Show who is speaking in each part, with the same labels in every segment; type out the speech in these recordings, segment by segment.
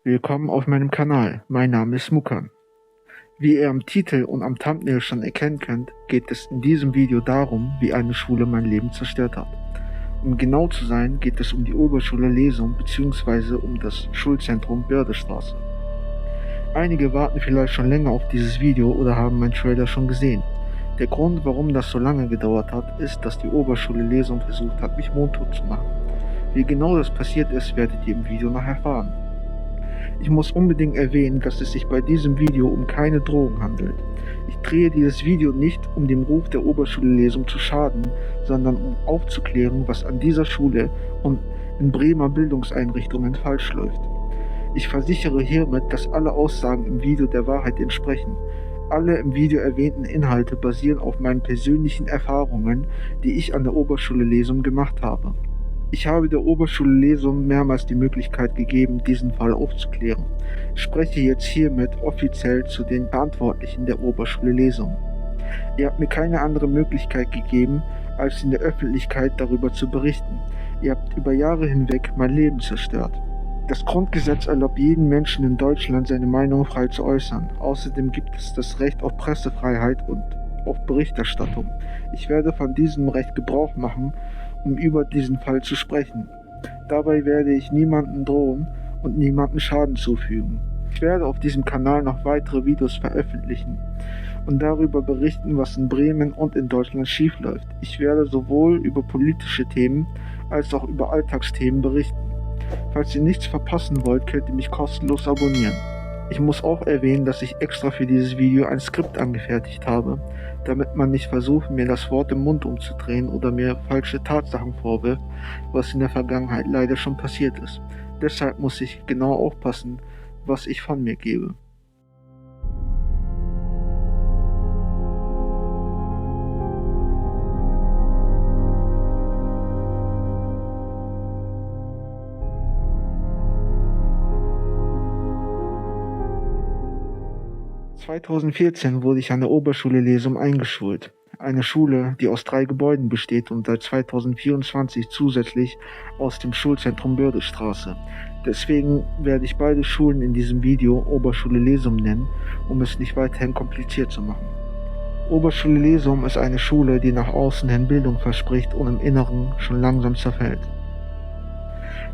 Speaker 1: Willkommen auf meinem Kanal. Mein Name ist Mukan. Wie ihr am Titel und am Thumbnail schon erkennen könnt, geht es in diesem Video darum, wie eine Schule mein Leben zerstört hat. Um genau zu sein, geht es um die Oberschule Lesum bzw. um das Schulzentrum Bördestraße. Einige warten vielleicht schon länger auf dieses Video oder haben meinen Trailer schon gesehen. Der Grund, warum das so lange gedauert hat, ist, dass die Oberschule Lesum versucht hat, mich mundtot zu machen. Wie genau das passiert ist, werdet ihr im Video noch erfahren. Ich muss unbedingt erwähnen, dass es sich bei diesem Video um keine Drohung handelt. Ich drehe dieses Video nicht, um dem Ruf der Oberschule Lesum zu schaden, sondern um aufzuklären, was an dieser Schule und in Bremer Bildungseinrichtungen falsch läuft. Ich versichere hiermit, dass alle Aussagen im Video der Wahrheit entsprechen. Alle im Video erwähnten Inhalte basieren auf meinen persönlichen Erfahrungen, die ich an der Oberschule Lesum gemacht habe. Ich habe der Oberschule Lesum mehrmals die Möglichkeit gegeben, diesen Fall aufzuklären. Ich spreche jetzt hiermit offiziell zu den Verantwortlichen der Oberschule Lesum. Ihr habt mir keine andere Möglichkeit gegeben, als in der Öffentlichkeit darüber zu berichten. Ihr habt über Jahre hinweg mein Leben zerstört. Das Grundgesetz erlaubt jedem Menschen in Deutschland, seine Meinung frei zu äußern. Außerdem gibt es das Recht auf Pressefreiheit und auf Berichterstattung. Ich werde von diesem Recht Gebrauch machen, um über diesen Fall zu sprechen. Dabei werde ich niemanden drohen und niemanden Schaden zufügen. Ich werde auf diesem Kanal noch weitere Videos veröffentlichen und darüber berichten, was in Bremen und in Deutschland schiefläuft. Ich werde sowohl über politische Themen als auch über Alltagsthemen berichten. Falls ihr nichts verpassen wollt, könnt ihr mich kostenlos abonnieren. Ich muss auch erwähnen, dass ich extra für dieses Video ein Skript angefertigt habe, damit man nicht versucht, mir das Wort im Mund umzudrehen oder mir falsche Tatsachen vorwirft, was in der Vergangenheit leider schon passiert ist. Deshalb muss ich genau aufpassen, was ich von mir gebe. (2014) wurde ich an der Oberschule Lesum eingeschult. Eine Schule, die aus 3 Gebäuden besteht und seit 2024 zusätzlich aus dem Schulzentrum Bördestraße. Deswegen werde ich beide Schulen in diesem Video Oberschule Lesum nennen, um es nicht weiterhin kompliziert zu machen. Oberschule Lesum ist eine Schule, die nach außen hin Bildung verspricht und im Inneren schon langsam zerfällt.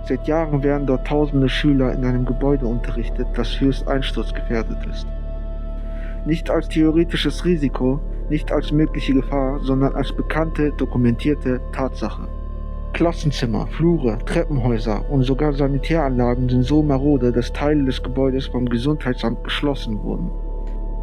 Speaker 1: Seit Jahren werden dort tausende Schüler in einem Gebäude unterrichtet, das höchst einsturzgefährdet ist. Nicht als theoretisches Risiko, nicht als mögliche Gefahr, sondern als bekannte, dokumentierte Tatsache. Klassenzimmer, Flure, Treppenhäuser und sogar Sanitäranlagen sind so marode, dass Teile des Gebäudes vom Gesundheitsamt geschlossen wurden.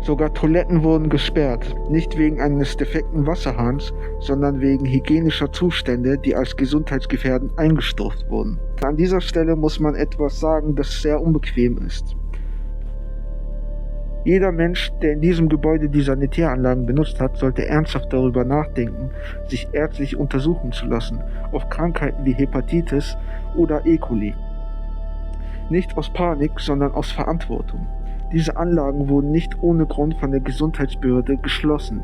Speaker 1: Sogar Toiletten wurden gesperrt, nicht wegen eines defekten Wasserhahns, sondern wegen hygienischer Zustände, die als gesundheitsgefährdend eingestuft wurden. An dieser Stelle muss man etwas sagen, das sehr unbequem ist. Jeder Mensch, der in diesem Gebäude die Sanitäranlagen benutzt hat, sollte ernsthaft darüber nachdenken, sich ärztlich untersuchen zu lassen, auf Krankheiten wie Hepatitis oder E. coli. Nicht aus Panik, sondern aus Verantwortung. Diese Anlagen wurden nicht ohne Grund von der Gesundheitsbehörde geschlossen.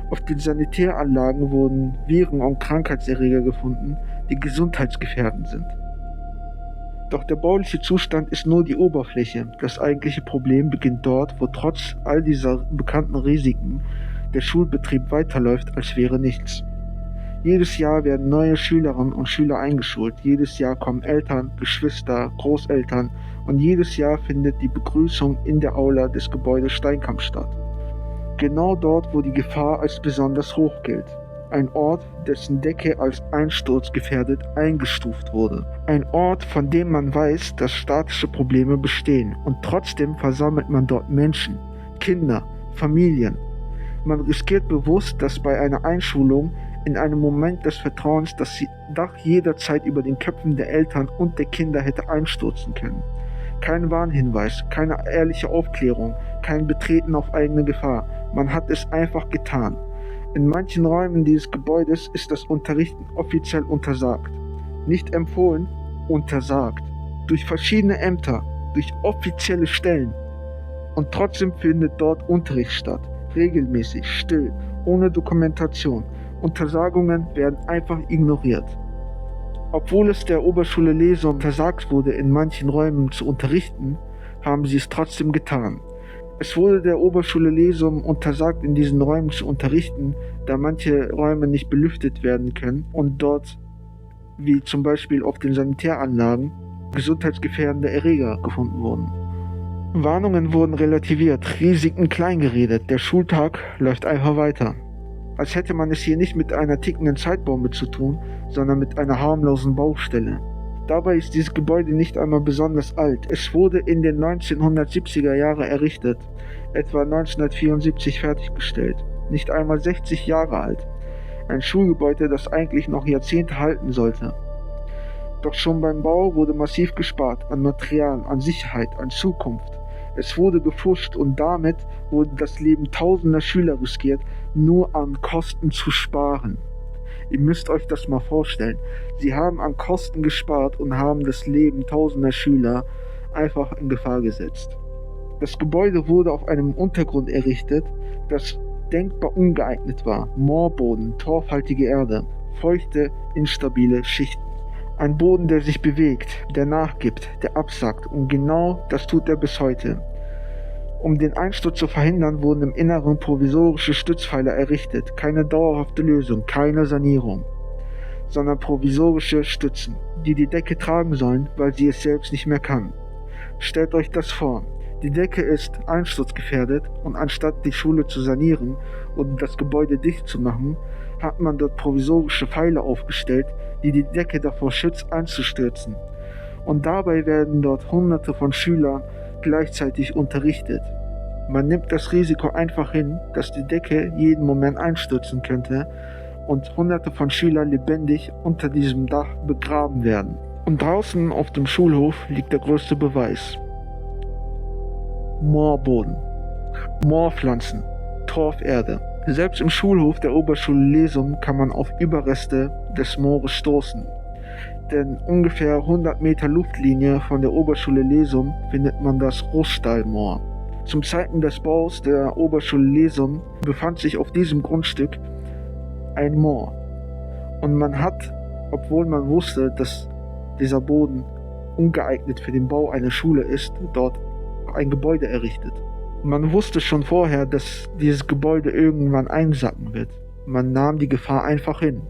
Speaker 1: Auf den Sanitäranlagen wurden Viren und Krankheitserreger gefunden, die gesundheitsgefährdend sind. Doch der bauliche Zustand ist nur die Oberfläche. Das eigentliche Problem beginnt dort, wo trotz all dieser bekannten Risiken der Schulbetrieb weiterläuft, als wäre nichts. Jedes Jahr werden neue Schülerinnen und Schüler eingeschult. Jedes Jahr kommen Eltern, Geschwister, Großeltern und jedes Jahr findet die Begrüßung in der Aula des Gebäudes Steinkamp statt. Genau dort, wo die Gefahr als besonders hoch gilt. Ein Ort, dessen Decke als einsturzgefährdet eingestuft wurde. Ein Ort, von dem man weiß, dass statische Probleme bestehen. Und trotzdem versammelt man dort Menschen, Kinder, Familien. Man riskiert bewusst, dass bei einer Einschulung in einem Moment des Vertrauens das Dach jederzeit über den Köpfen der Eltern und der Kinder hätte einstürzen können. Kein Warnhinweis, keine ehrliche Aufklärung, kein Betreten auf eigene Gefahr. Man hat es einfach getan. In manchen Räumen dieses Gebäudes ist das Unterrichten offiziell untersagt. Nicht empfohlen, untersagt. Durch verschiedene Ämter, durch offizielle Stellen. Und trotzdem findet dort Unterricht statt. Regelmäßig, still, ohne Dokumentation. Untersagungen werden einfach ignoriert. Obwohl es der Oberschule Lesum versagt wurde, in manchen Räumen zu unterrichten, haben sie es trotzdem getan. Es wurde der Oberschule Lesum untersagt, in diesen Räumen zu unterrichten, da manche Räume nicht belüftet werden können und dort, wie zum Beispiel auf den Sanitäranlagen, gesundheitsgefährdende Erreger gefunden wurden. Warnungen wurden relativiert, Risiken kleingeredet, der Schultag läuft einfach weiter. Als hätte man es hier nicht mit einer tickenden Zeitbombe zu tun, sondern mit einer harmlosen Baustelle. Dabei ist dieses Gebäude nicht einmal besonders alt. Es wurde in den 1970er Jahren errichtet, etwa 1974 fertiggestellt. Nicht einmal 60 Jahre alt. Ein Schulgebäude, das eigentlich noch Jahrzehnte halten sollte. Doch schon beim Bau wurde massiv gespart an Material, an Sicherheit, an Zukunft. Es wurde gefuscht und damit wurde das Leben tausender Schüler riskiert, nur an Kosten zu sparen. Ihr müsst euch das mal vorstellen. Sie haben an Kosten gespart und haben das Leben tausender Schüler einfach in Gefahr gesetzt. Das Gebäude wurde auf einem Untergrund errichtet, das denkbar ungeeignet war. Moorboden, torfhaltige Erde, feuchte, instabile Schichten. Ein Boden, der sich bewegt, der nachgibt, der absackt, und genau das tut er bis heute. Um den Einsturz zu verhindern, wurden im Inneren provisorische Stützpfeiler errichtet. Keine dauerhafte Lösung, keine Sanierung, sondern provisorische Stützen, die die Decke tragen sollen, weil sie es selbst nicht mehr kann. Stellt euch das vor. Die Decke ist einsturzgefährdet und anstatt die Schule zu sanieren und das Gebäude dicht zu machen, hat man dort provisorische Pfeiler aufgestellt, die die Decke davor schützt, einzustürzen. Und dabei werden dort Hunderte von Schülern gleichzeitig unterrichtet. Man nimmt das Risiko einfach hin, dass die Decke jeden Moment einstürzen könnte und Hunderte von Schülern lebendig unter diesem Dach begraben werden. Und draußen auf dem Schulhof liegt der größte Beweis. Moorboden, Moorpflanzen, Torferde. Selbst im Schulhof der Oberschule Lesum kann man auf Überreste des Moores stoßen. Denn ungefähr 100 Meter Luftlinie von der Oberschule Lesum findet man das Rußstahlmoor. Zum Zeiten des Baus der Oberschule Lesum befand sich auf diesem Grundstück ein Moor. Und man hat, obwohl man wusste, dass dieser Boden ungeeignet für den Bau einer Schule ist, dort ein Gebäude errichtet. Man wusste schon vorher, dass dieses Gebäude irgendwann einsacken wird. Man nahm die Gefahr einfach hin.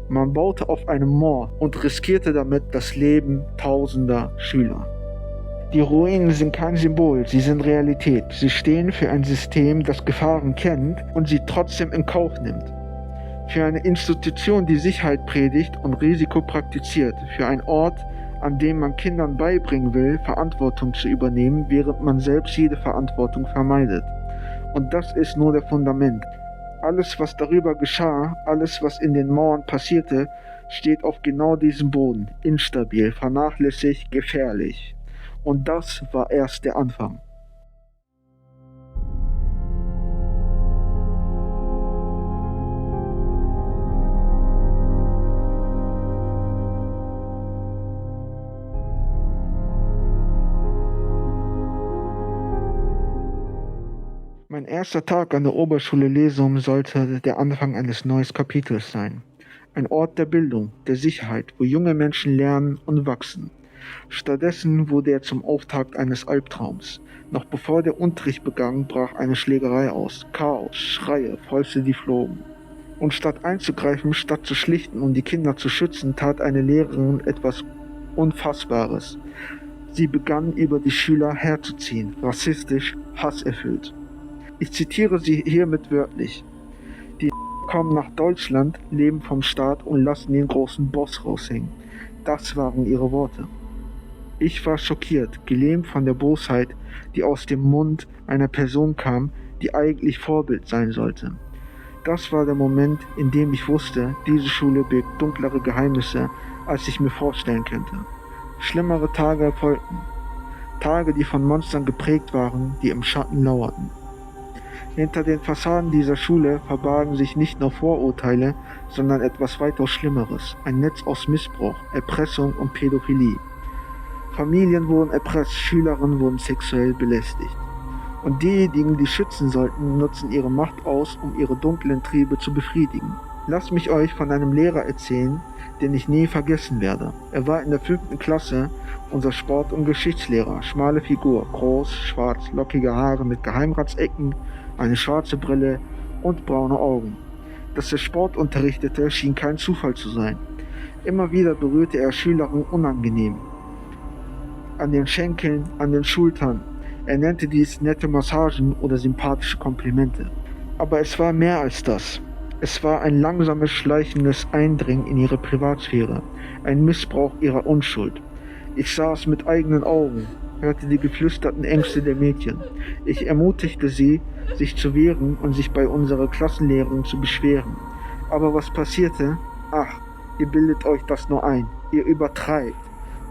Speaker 1: Man baute auf einem Moor und riskierte damit das Leben tausender Schüler. Die Ruinen sind kein Symbol, sie sind Realität. Sie stehen für ein System, das Gefahren kennt und sie trotzdem in Kauf nimmt. Für eine Institution, die Sicherheit predigt und Risiko praktiziert. Für einen Ort, an dem man Kindern beibringen will, Verantwortung zu übernehmen, während man selbst jede Verantwortung vermeidet. Und das ist nur der Fundament. Alles, was darüber geschah, alles, was in den Mauern passierte, steht auf genau diesem Boden. Instabil, vernachlässigt, gefährlich. Und das war erst der Anfang. Mein erster Tag an der Oberschule Lesum sollte der Anfang eines neuen Kapitels sein. Ein Ort der Bildung, der Sicherheit, wo junge Menschen lernen und wachsen. Stattdessen wurde er zum Auftakt eines Albtraums. Noch bevor der Unterricht begann, brach eine Schlägerei aus. Chaos, Schreie, Fäuste, die flogen. Und statt einzugreifen, statt zu schlichten und die Kinder zu schützen, tat eine Lehrerin etwas Unfassbares. Sie begann über die Schüler herzuziehen, rassistisch, hasserfüllt. Ich zitiere sie hiermit wörtlich. Die kommen nach Deutschland, leben vom Staat und lassen den großen Boss raushängen. Das waren ihre Worte. Ich war schockiert, gelähmt von der Bosheit, die aus dem Mund einer Person kam, die eigentlich Vorbild sein sollte. Das war der Moment, in dem ich wusste, diese Schule birgt dunklere Geheimnisse, als ich mir vorstellen könnte. Schlimmere Tage folgten. Tage, die von Monstern geprägt waren, die im Schatten lauerten. Hinter den Fassaden dieser Schule verbargen sich nicht nur Vorurteile, sondern etwas weitaus Schlimmeres. Ein Netz aus Missbrauch, Erpressung und Pädophilie. Familien wurden erpresst, Schülerinnen wurden sexuell belästigt. Und diejenigen, die schützen sollten, nutzen ihre Macht aus, um ihre dunklen Triebe zu befriedigen. Lasst mich euch von einem Lehrer erzählen, den ich nie vergessen werde. Er war in der 5. Klasse unser Sport- und Geschichtslehrer. Schmale Figur, groß, schwarz, lockige Haare mit Geheimratsecken, eine schwarze Brille und braune Augen. Dass er Sport unterrichtete, schien kein Zufall zu sein. Immer wieder berührte er Schülerinnen unangenehm. An den Schenkeln, an den Schultern. Er nannte dies nette Massagen oder sympathische Komplimente. Aber es war mehr als das. Es war ein langsames, schleichendes Eindringen in ihre Privatsphäre, ein Missbrauch ihrer Unschuld. Ich sah es mit eigenen Augen, hörte die geflüsterten Ängste der Mädchen. Ich ermutigte sie, sich zu wehren und sich bei unserer Klassenlehrerin zu beschweren. Aber was passierte? Ach, ihr bildet euch das nur ein, ihr übertreibt.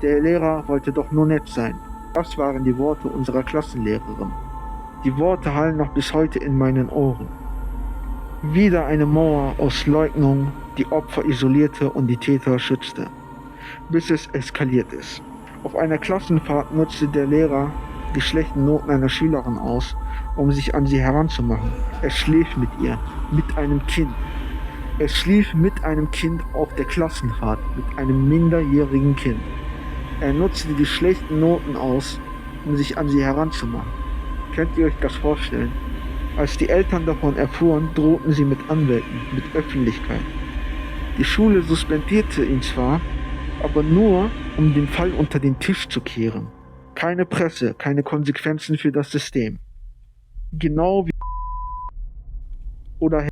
Speaker 1: Der Lehrer wollte doch nur nett sein. Das waren die Worte unserer Klassenlehrerin. Die Worte hallen noch bis heute in meinen Ohren. Wieder eine Mauer aus Leugnung, die Opfer isolierte und die Täter schützte, bis es eskaliert ist. Auf einer Klassenfahrt nutzte der Lehrer die schlechten Noten einer Schülerin aus, um sich an sie heranzumachen. Er schlief mit ihr, mit einem Kind. Er schlief mit einem Kind auf der Klassenfahrt, mit einem minderjährigen Kind. Er nutzte die schlechten Noten aus, um sich an sie heranzumachen. Könnt ihr euch das vorstellen? Als die Eltern davon erfuhren, drohten sie mit Anwälten, mit Öffentlichkeit. Die Schule suspendierte ihn zwar, aber nur, um den Fall unter den Tisch zu kehren. Keine Presse, keine Konsequenzen für das System. Genau wie oder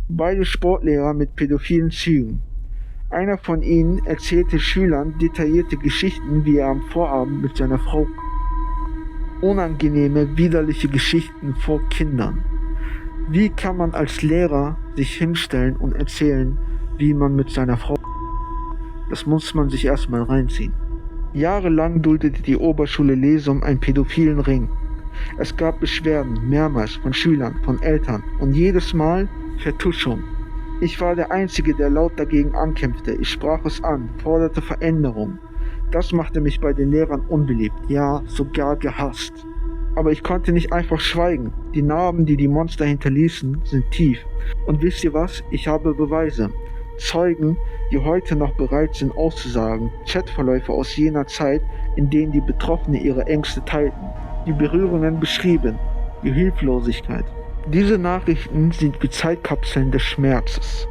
Speaker 1: beide Sportlehrer mit pädophilen Zügen. Einer von ihnen erzählte Schülern detaillierte Geschichten, wie er am Vorabend mit seiner Frau unangenehme, widerliche Geschichten vor Kindern. Wie kann man als Lehrer sich hinstellen und erzählen, wie man mit seiner Frau... Das muss man sich erstmal reinziehen. Jahrelang duldete die Oberschule Lesum einen pädophilen Ring. Es gab Beschwerden, mehrmals von Schülern, von Eltern und jedes Mal Vertuschung. Ich war der Einzige, der laut dagegen ankämpfte. Ich sprach es an, forderte Veränderung. Das machte mich bei den Lehrern unbeliebt, ja, sogar gehasst. Aber ich konnte nicht einfach schweigen. Die Narben, die die Monster hinterließen, sind tief. Und wisst ihr was? Ich habe Beweise. Zeugen, die heute noch bereit sind auszusagen. Chatverläufe aus jener Zeit, in denen die Betroffenen ihre Ängste teilten. Die Berührungen beschrieben. Die Hilflosigkeit. Diese Nachrichten sind wie Zeitkapseln des Schmerzes.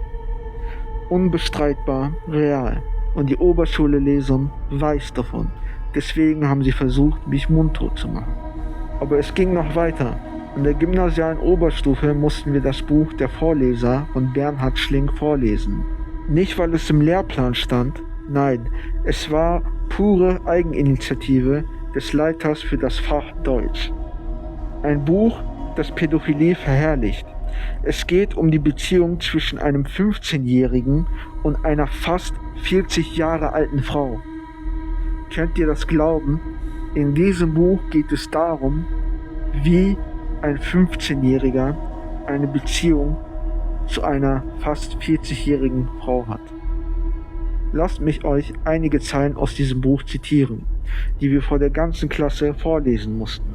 Speaker 1: Unbestreitbar, real. Und die Oberschule Lesum weiß davon. Deswegen haben sie versucht, mich mundtot zu machen. Aber es ging noch weiter. In der gymnasialen Oberstufe mussten wir das Buch Der Vorleser von Bernhard Schlink vorlesen. Nicht, weil es im Lehrplan stand, nein, es war pure Eigeninitiative des Leiters für das Fach Deutsch. Ein Buch, das Pädophilie verherrlicht. Es geht um die Beziehung zwischen einem 15-Jährigen und einer fast 40 Jahre alten Frau. Könnt ihr das glauben? In diesem Buch geht es darum, wie ein 15-Jähriger eine Beziehung zu einer fast 40-jährigen Frau hat. Lasst mich euch einige Zeilen aus diesem Buch zitieren, die wir vor der ganzen Klasse vorlesen mussten.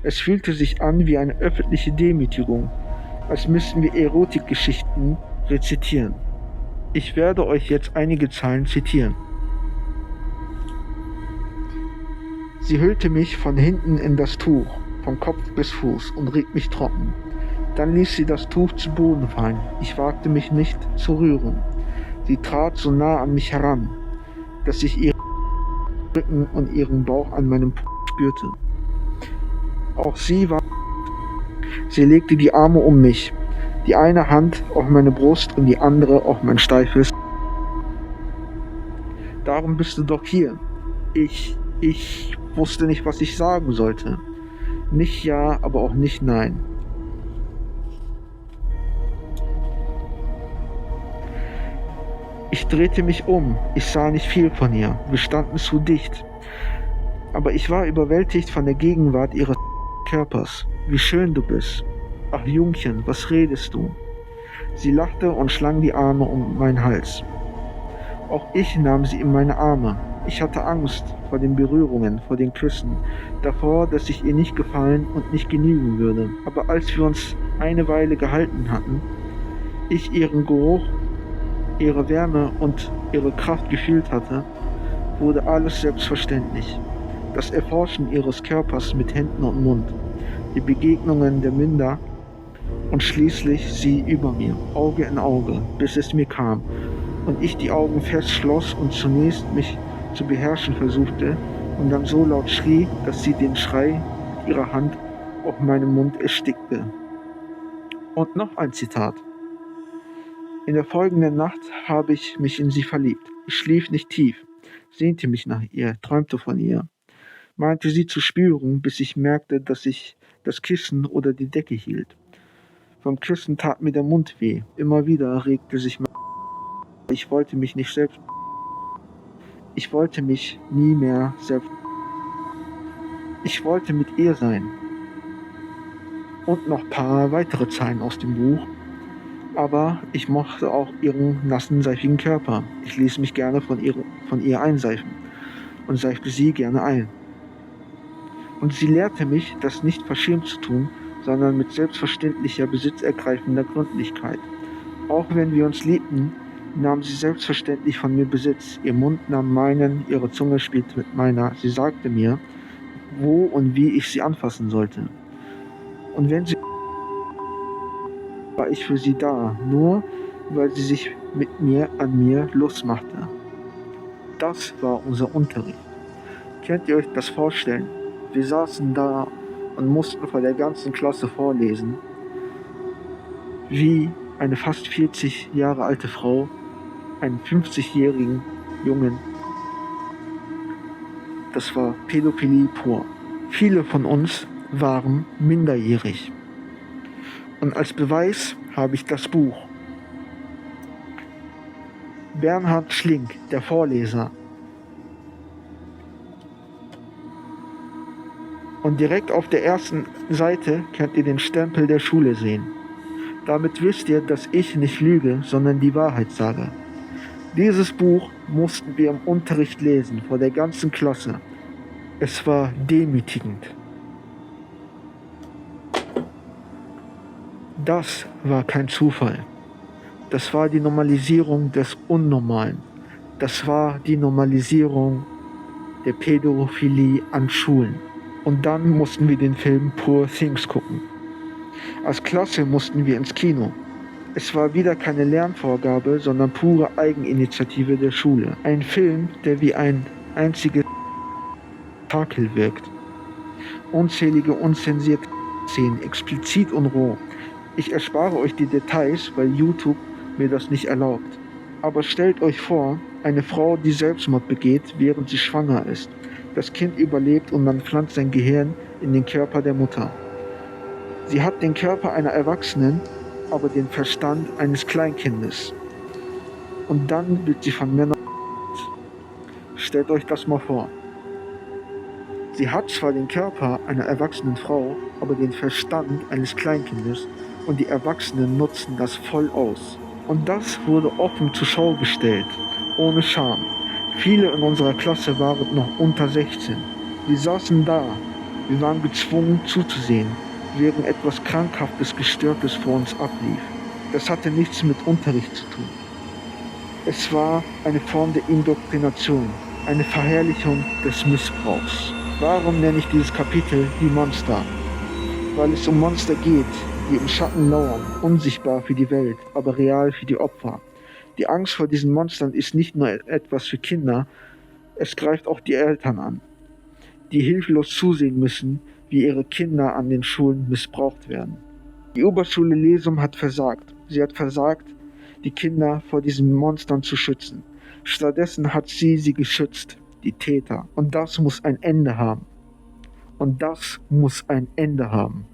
Speaker 1: Es fühlte sich an wie eine öffentliche Demütigung, als müssten wir Erotikgeschichten rezitieren. Ich werde euch jetzt einige Zeilen zitieren. Sie hüllte mich von hinten in das Tuch, von Kopf bis Fuß und rieb mich trocken. Dann ließ sie das Tuch zu Boden fallen. Ich wagte mich nicht zu rühren. Sie trat so nah an mich heran, dass ich ihren Rücken und ihren Bauch an meinem Po spürte. Auch sie war... Sie legte die Arme um mich, die eine Hand auf meine Brust und die andere auf mein steifes... Darum bist du doch hier. Ich wusste nicht, was ich sagen sollte. Nicht ja, aber auch nicht nein. Ich drehte mich um. Ich sah nicht viel von ihr. Wir standen zu dicht. Aber ich war überwältigt von der Gegenwart ihres Körpers. Wie schön du bist. Ach Jungchen, was redest du? Sie lachte und schlang die Arme um meinen Hals. Auch ich nahm sie in meine Arme. Ich hatte Angst vor den Berührungen, vor den Küssen, davor, dass ich ihr nicht gefallen und nicht genügen würde. Aber als wir uns eine Weile gehalten hatten, ich ihren Geruch, ihre Wärme und ihre Kraft gefühlt hatte, wurde alles selbstverständlich. Das Erforschen ihres Körpers mit Händen und Mund, die Begegnungen der Minder und schließlich sie über mir, Auge in Auge, bis es mir kam und ich die Augen fest schloss und zunächst mich zu beherrschen versuchte und dann so laut schrie, dass sie den Schrei mit ihrer Hand auf meinem Mund erstickte. Und noch ein Zitat. In der folgenden Nacht habe ich mich in sie verliebt. Ich schlief nicht tief, sehnte mich nach ihr, träumte von ihr, meinte sie zu spüren, bis ich merkte, dass ich das Kissen oder die Decke hielt. Vom Küssen tat mir der Mund weh. Immer wieder regte sich mein... Ich wollte mich nicht selbst... Ich wollte mich nie mehr selbst... Ich wollte mit ihr sein. Und noch ein paar weitere Zeilen aus dem Buch. Aber ich mochte auch ihren nassen, seifigen Körper. Ich ließ mich gerne von ihr einseifen und seifte sie gerne ein. Und sie lehrte mich, das nicht verschämt zu tun, sondern mit selbstverständlicher, besitzergreifender Gründlichkeit. Auch wenn wir uns liebten, nahm sie selbstverständlich von mir Besitz. Ihr Mund nahm meinen, ihre Zunge spielte mit meiner. Sie sagte mir, wo und wie ich sie anfassen sollte. Und wenn sie war ich für sie da, nur weil sie sich mit mir an mir Lust machte. Das war unser Unterricht. Könnt ihr euch das vorstellen? Wir saßen da und mussten vor der ganzen Klasse vorlesen, wie eine fast 40 Jahre alte Frau einen 50-jährigen Jungen. Das war Pädophilie pur. Viele von uns waren minderjährig. Und als Beweis habe ich das Buch. Bernhard Schlink, der Vorleser. Und direkt auf der ersten Seite könnt ihr den Stempel der Schule sehen. Damit wisst ihr, dass ich nicht lüge, sondern die Wahrheit sage. Dieses Buch mussten wir im Unterricht lesen, vor der ganzen Klasse. Es war demütigend. Das war kein Zufall. Das war die Normalisierung des Unnormalen. Das war die Normalisierung der Pädophilie an Schulen. Und dann mussten wir den Film Poor Things gucken. Als Klasse mussten wir ins Kino. Es war wieder keine Lernvorgabe, sondern pure Eigeninitiative der Schule. Ein Film, der wie ein einziges Spektakel wirkt. Unzählige unzensierte Szenen, explizit und roh. Ich erspare euch die Details, weil YouTube mir das nicht erlaubt. Aber stellt euch vor, eine Frau, die Selbstmord begeht, während sie schwanger ist. Das Kind überlebt und man pflanzt sein Gehirn in den Körper der Mutter. Sie hat den Körper einer Erwachsenen, aber den Verstand eines Kleinkindes. Und dann wird sie von Männern... Stellt euch das mal vor. Sie hat zwar den Körper einer erwachsenen Frau, aber den Verstand eines Kleinkindes und die Erwachsenen nutzen das voll aus. Und das wurde offen zur Schau gestellt, ohne Scham. Viele in unserer Klasse waren noch unter 16. Wir saßen da, wir waren gezwungen zuzusehen, während etwas Krankhaftes, Gestörtes vor uns ablief. Das hatte nichts mit Unterricht zu tun. Es war eine Form der Indoktrination, eine Verherrlichung des Missbrauchs. Warum nenne ich dieses Kapitel die Monster? Weil es um Monster geht, die im Schatten lauern, unsichtbar für die Welt, aber real für die Opfer. Die Angst vor diesen Monstern ist nicht nur etwas für Kinder, es greift auch die Eltern an, die hilflos zusehen müssen, wie ihre Kinder an den Schulen missbraucht werden. Die Oberschule Lesum hat versagt. Sie hat versagt, die Kinder vor diesen Monstern zu schützen. Stattdessen hat sie geschützt, die Täter. Und das muss ein Ende haben. Und das muss ein Ende haben.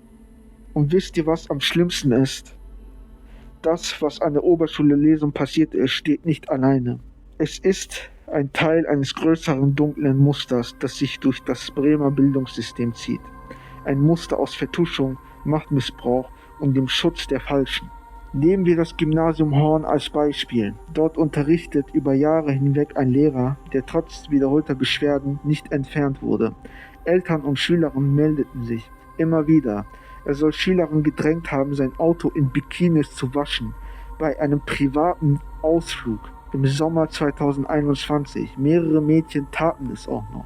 Speaker 1: Und wisst ihr, was am schlimmsten ist? Das, was an der Oberschule Lesum passiert ist, steht nicht alleine. Es ist ein Teil eines größeren dunklen Musters, das sich durch das Bremer Bildungssystem zieht. Ein Muster aus Vertuschung, Machtmissbrauch und dem Schutz der Falschen. Nehmen wir das Gymnasium Horn als Beispiel. Dort unterrichtet über Jahre hinweg ein Lehrer, der trotz wiederholter Beschwerden nicht entfernt wurde. Eltern und Schülerinnen meldeten sich immer wieder. Er soll Schülerinnen gedrängt haben, sein Auto in Bikinis zu waschen. bei einem privaten Ausflug im Sommer 2021. Mehrere Mädchen taten es auch noch.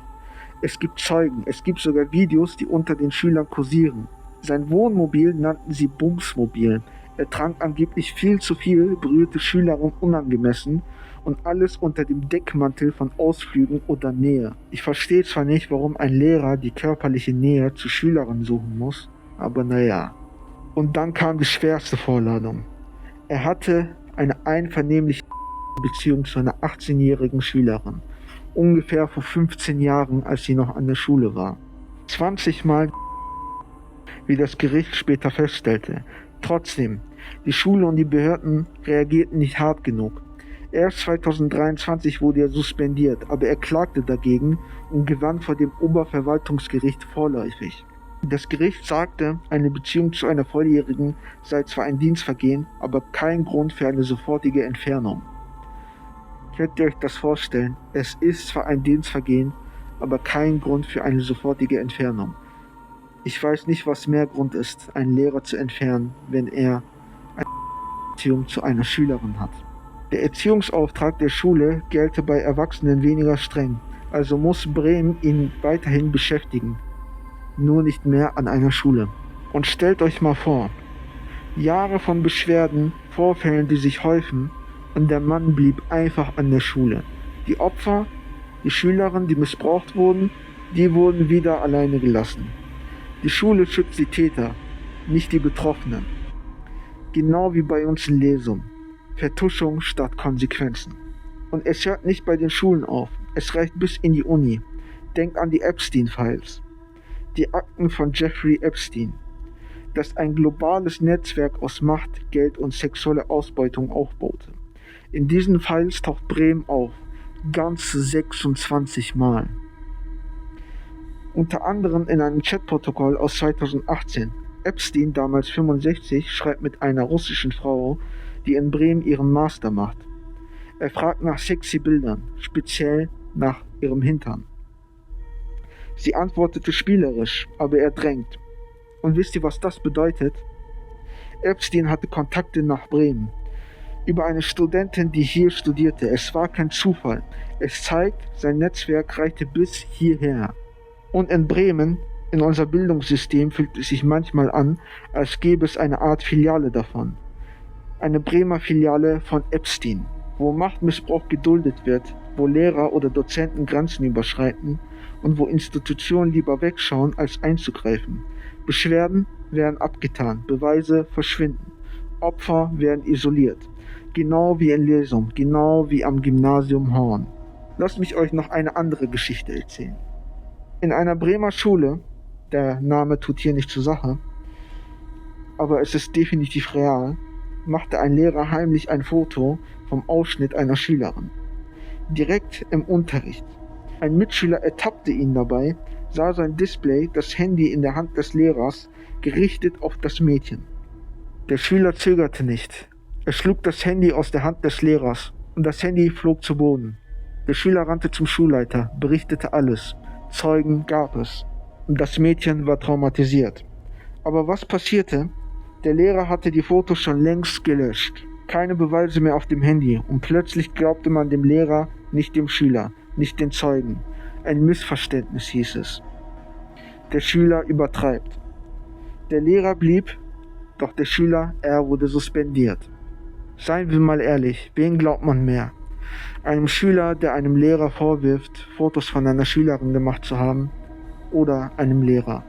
Speaker 1: Es gibt Zeugen, es gibt sogar Videos, die unter den Schülern kursieren. Sein Wohnmobil nannten sie Bumsmobil. Er trank angeblich viel zu viel, berührte Schülerinnen unangemessen und alles unter dem Deckmantel von Ausflügen oder Nähe. Ich verstehe zwar nicht, warum ein Lehrer die körperliche Nähe zu Schülerinnen suchen muss, aber naja. Und dann kam die schwerste Vorladung. Er hatte eine einvernehmliche Beziehung zu einer 18-jährigen Schülerin. Ungefähr vor 15 Jahren, als sie noch an der Schule war. 20 Mal, wie das Gericht später feststellte. Trotzdem, die Schule und die Behörden reagierten nicht hart genug. Erst 2023 wurde er suspendiert, aber er klagte dagegen und gewann vor dem Oberverwaltungsgericht vorläufig. Das Gericht sagte, eine Beziehung zu einer Volljährigen sei zwar ein Dienstvergehen, aber kein Grund für eine sofortige Entfernung. Könnt ihr euch das vorstellen? Es ist zwar ein Dienstvergehen, aber kein Grund für eine sofortige Entfernung. Ich weiß nicht, was mehr Grund ist, einen Lehrer zu entfernen, wenn er eine Beziehung zu einer Schülerin hat. Der Erziehungsauftrag der Schule gelte bei Erwachsenen weniger streng, also muss Bremen ihn weiterhin beschäftigen, nur nicht mehr an einer Schule. Und stellt euch mal vor, Jahre von Beschwerden, Vorfällen, die sich häufen, und der Mann blieb einfach an der Schule. Die Opfer, die Schülerinnen, die missbraucht wurden, die wurden wieder alleine gelassen. Die Schule schützt die Täter, nicht die Betroffenen. Genau wie bei uns in Lesum. Vertuschung statt Konsequenzen. Und es hört nicht bei den Schulen auf. Es reicht bis in die Uni. Denkt an die Epstein-Files. Die Akten von Jeffrey Epstein. Das ein globales Netzwerk aus Macht, Geld und sexueller Ausbeutung aufbaute. In diesen Files taucht Bremen auf. Ganze 26 Mal. Unter anderem in einem Chatprotokoll aus 2018. Epstein, damals 65, schreibt mit einer russischen Frau, die in Bremen ihren Master macht. Er fragt nach sexy Bildern, speziell nach ihrem Hintern. Sie antwortete spielerisch, aber er drängt. Und wisst ihr, was das bedeutet? Epstein hatte Kontakte nach Bremen. Über eine Studentin, die hier studierte. Es war kein Zufall. Es zeigt, sein Netzwerk reichte bis hierher. Und in Bremen, in unser Bildungssystem, fühlt es sich manchmal an, als gäbe es eine Art Filiale davon. Eine Bremer Filiale von Epstein, wo Machtmissbrauch geduldet wird, wo Lehrer oder Dozenten Grenzen überschreiten und wo Institutionen lieber wegschauen, als einzugreifen. Beschwerden werden abgetan, Beweise verschwinden, Opfer werden isoliert. Genau wie in Lesum, genau wie am Gymnasium Horn. Lasst mich euch noch eine andere Geschichte erzählen. In einer Bremer Schule, der Name tut hier nicht zur Sache, aber es ist definitiv real, machte ein Lehrer heimlich ein Foto vom Ausschnitt einer Schülerin. Direkt im Unterricht. Ein Mitschüler ertappte ihn dabei, sah sein Display, das Handy in der Hand des Lehrers, gerichtet auf das Mädchen. Der Schüler zögerte nicht. Er schlug das Handy aus der Hand des Lehrers und das Handy flog zu Boden. Der Schüler rannte zum Schulleiter, berichtete alles. Zeugen gab es. Und das Mädchen war traumatisiert. Aber was passierte? Der Lehrer hatte die Fotos schon längst gelöscht. Keine Beweise mehr auf dem Handy. Und plötzlich glaubte man dem Lehrer, nicht dem Schüler, nicht den Zeugen. Ein Missverständnis hieß es. Der Schüler übertreibt. Der Lehrer blieb, doch der Schüler, er wurde suspendiert. Seien wir mal ehrlich, wen glaubt man mehr? Einem Schüler, der einem Lehrer vorwirft, Fotos von einer Schülerin gemacht zu haben, oder einem Lehrer?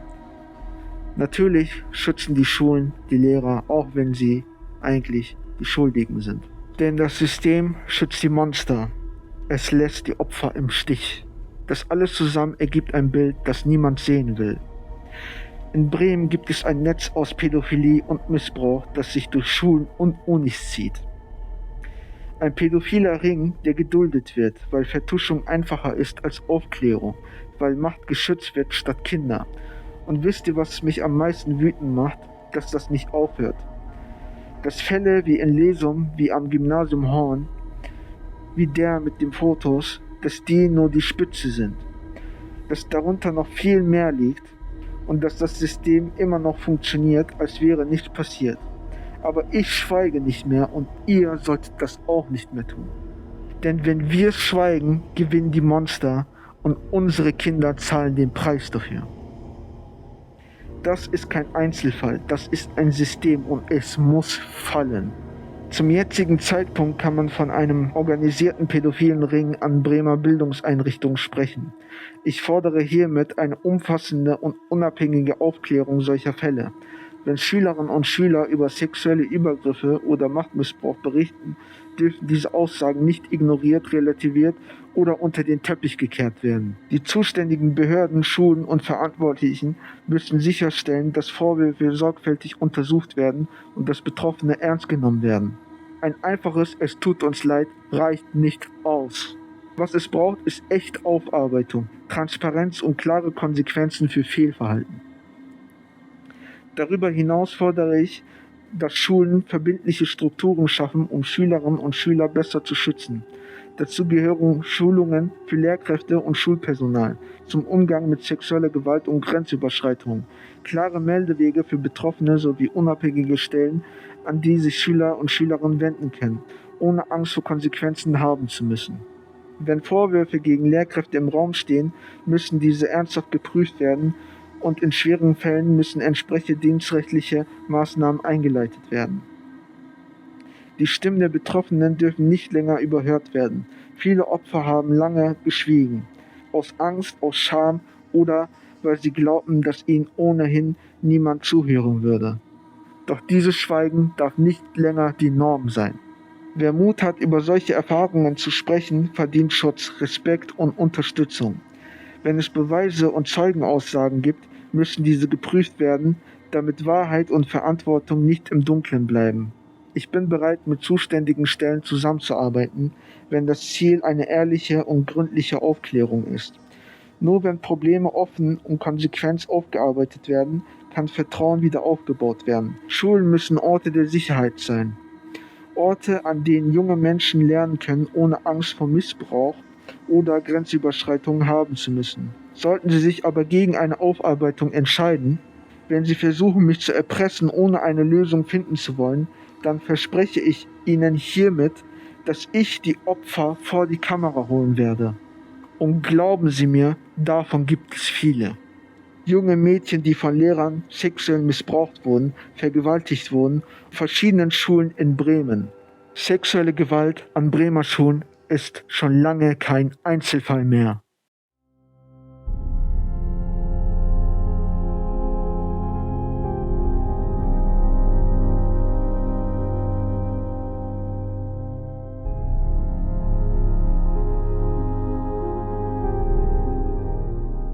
Speaker 1: Natürlich schützen die Schulen die Lehrer, auch wenn sie eigentlich die Schuldigen sind. Denn das System schützt die Monster. Es lässt die Opfer im Stich. Das alles zusammen ergibt ein Bild, das niemand sehen will. In Bremen gibt es ein Netz aus Pädophilie und Missbrauch, das sich durch Schulen und Unis zieht. Ein pädophiler Ring, der geduldet wird, weil Vertuschung einfacher ist als Aufklärung, weil Macht geschützt wird statt Kinder. Und wisst ihr, was mich am meisten wütend macht? Dass das nicht aufhört. Dass Fälle wie in Lesum, wie am Gymnasium Horn, wie der mit den Fotos, dass die nur die Spitze sind. Dass darunter noch viel mehr liegt und dass das System immer noch funktioniert, als wäre nichts passiert. Aber ich schweige nicht mehr und ihr solltet das auch nicht mehr tun. Denn wenn wir schweigen, gewinnen die Monster und unsere Kinder zahlen den Preis dafür. Das ist kein Einzelfall, das ist ein System und es muss fallen. Zum jetzigen Zeitpunkt kann man von einem organisierten pädophilen Ring an Bremer Bildungseinrichtungen sprechen. Ich fordere hiermit eine umfassende und unabhängige Aufklärung solcher Fälle. Wenn Schülerinnen und Schüler über sexuelle Übergriffe oder Machtmissbrauch berichten, dürfen diese Aussagen nicht ignoriert, relativiert oder unter den Teppich gekehrt werden. Die zuständigen Behörden, Schulen und Verantwortlichen müssen sicherstellen, dass Vorwürfe sorgfältig untersucht werden und dass Betroffene ernst genommen werden. Ein einfaches "Es tut uns leid" reicht nicht aus. Was es braucht, ist echte Aufarbeitung, Transparenz und klare Konsequenzen für Fehlverhalten. Darüber hinaus fordere ich, dass Schulen verbindliche Strukturen schaffen, um Schülerinnen und Schüler besser zu schützen. Dazu gehören Schulungen für Lehrkräfte und Schulpersonal zum Umgang mit sexueller Gewalt und Grenzüberschreitung, klare Meldewege für Betroffene sowie unabhängige Stellen, an die sich Schüler und Schülerinnen wenden können, ohne Angst vor Konsequenzen haben zu müssen. Wenn Vorwürfe gegen Lehrkräfte im Raum stehen, müssen diese ernsthaft geprüft werden und in schweren Fällen müssen entsprechende dienstrechtliche Maßnahmen eingeleitet werden. Die Stimmen der Betroffenen dürfen nicht länger überhört werden. Viele Opfer haben lange geschwiegen, aus Angst, aus Scham oder weil sie glaubten, dass ihnen ohnehin niemand zuhören würde. Doch dieses Schweigen darf nicht länger die Norm sein. Wer Mut hat, über solche Erfahrungen zu sprechen, verdient Schutz, Respekt und Unterstützung. Wenn es Beweise und Zeugenaussagen gibt, müssen diese geprüft werden, damit Wahrheit und Verantwortung nicht im Dunkeln bleiben. Ich bin bereit, mit zuständigen Stellen zusammenzuarbeiten, wenn das Ziel eine ehrliche und gründliche Aufklärung ist. Nur wenn Probleme offen und konsequent aufgearbeitet werden, kann Vertrauen wieder aufgebaut werden. Schulen müssen Orte der Sicherheit sein. Orte, an denen junge Menschen lernen können, ohne Angst vor Missbrauch oder Grenzüberschreitungen haben zu müssen. Sollten sie sich aber gegen eine Aufarbeitung entscheiden, wenn sie versuchen, mich zu erpressen, ohne eine Lösung finden zu wollen, dann verspreche ich Ihnen hiermit, dass ich die Opfer vor die Kamera holen werde. Und glauben Sie mir, davon gibt es viele. Junge Mädchen, die von Lehrern sexuell missbraucht wurden, vergewaltigt wurden, verschiedenen Schulen in Bremen. Sexuelle Gewalt an Bremer Schulen ist schon lange kein Einzelfall mehr.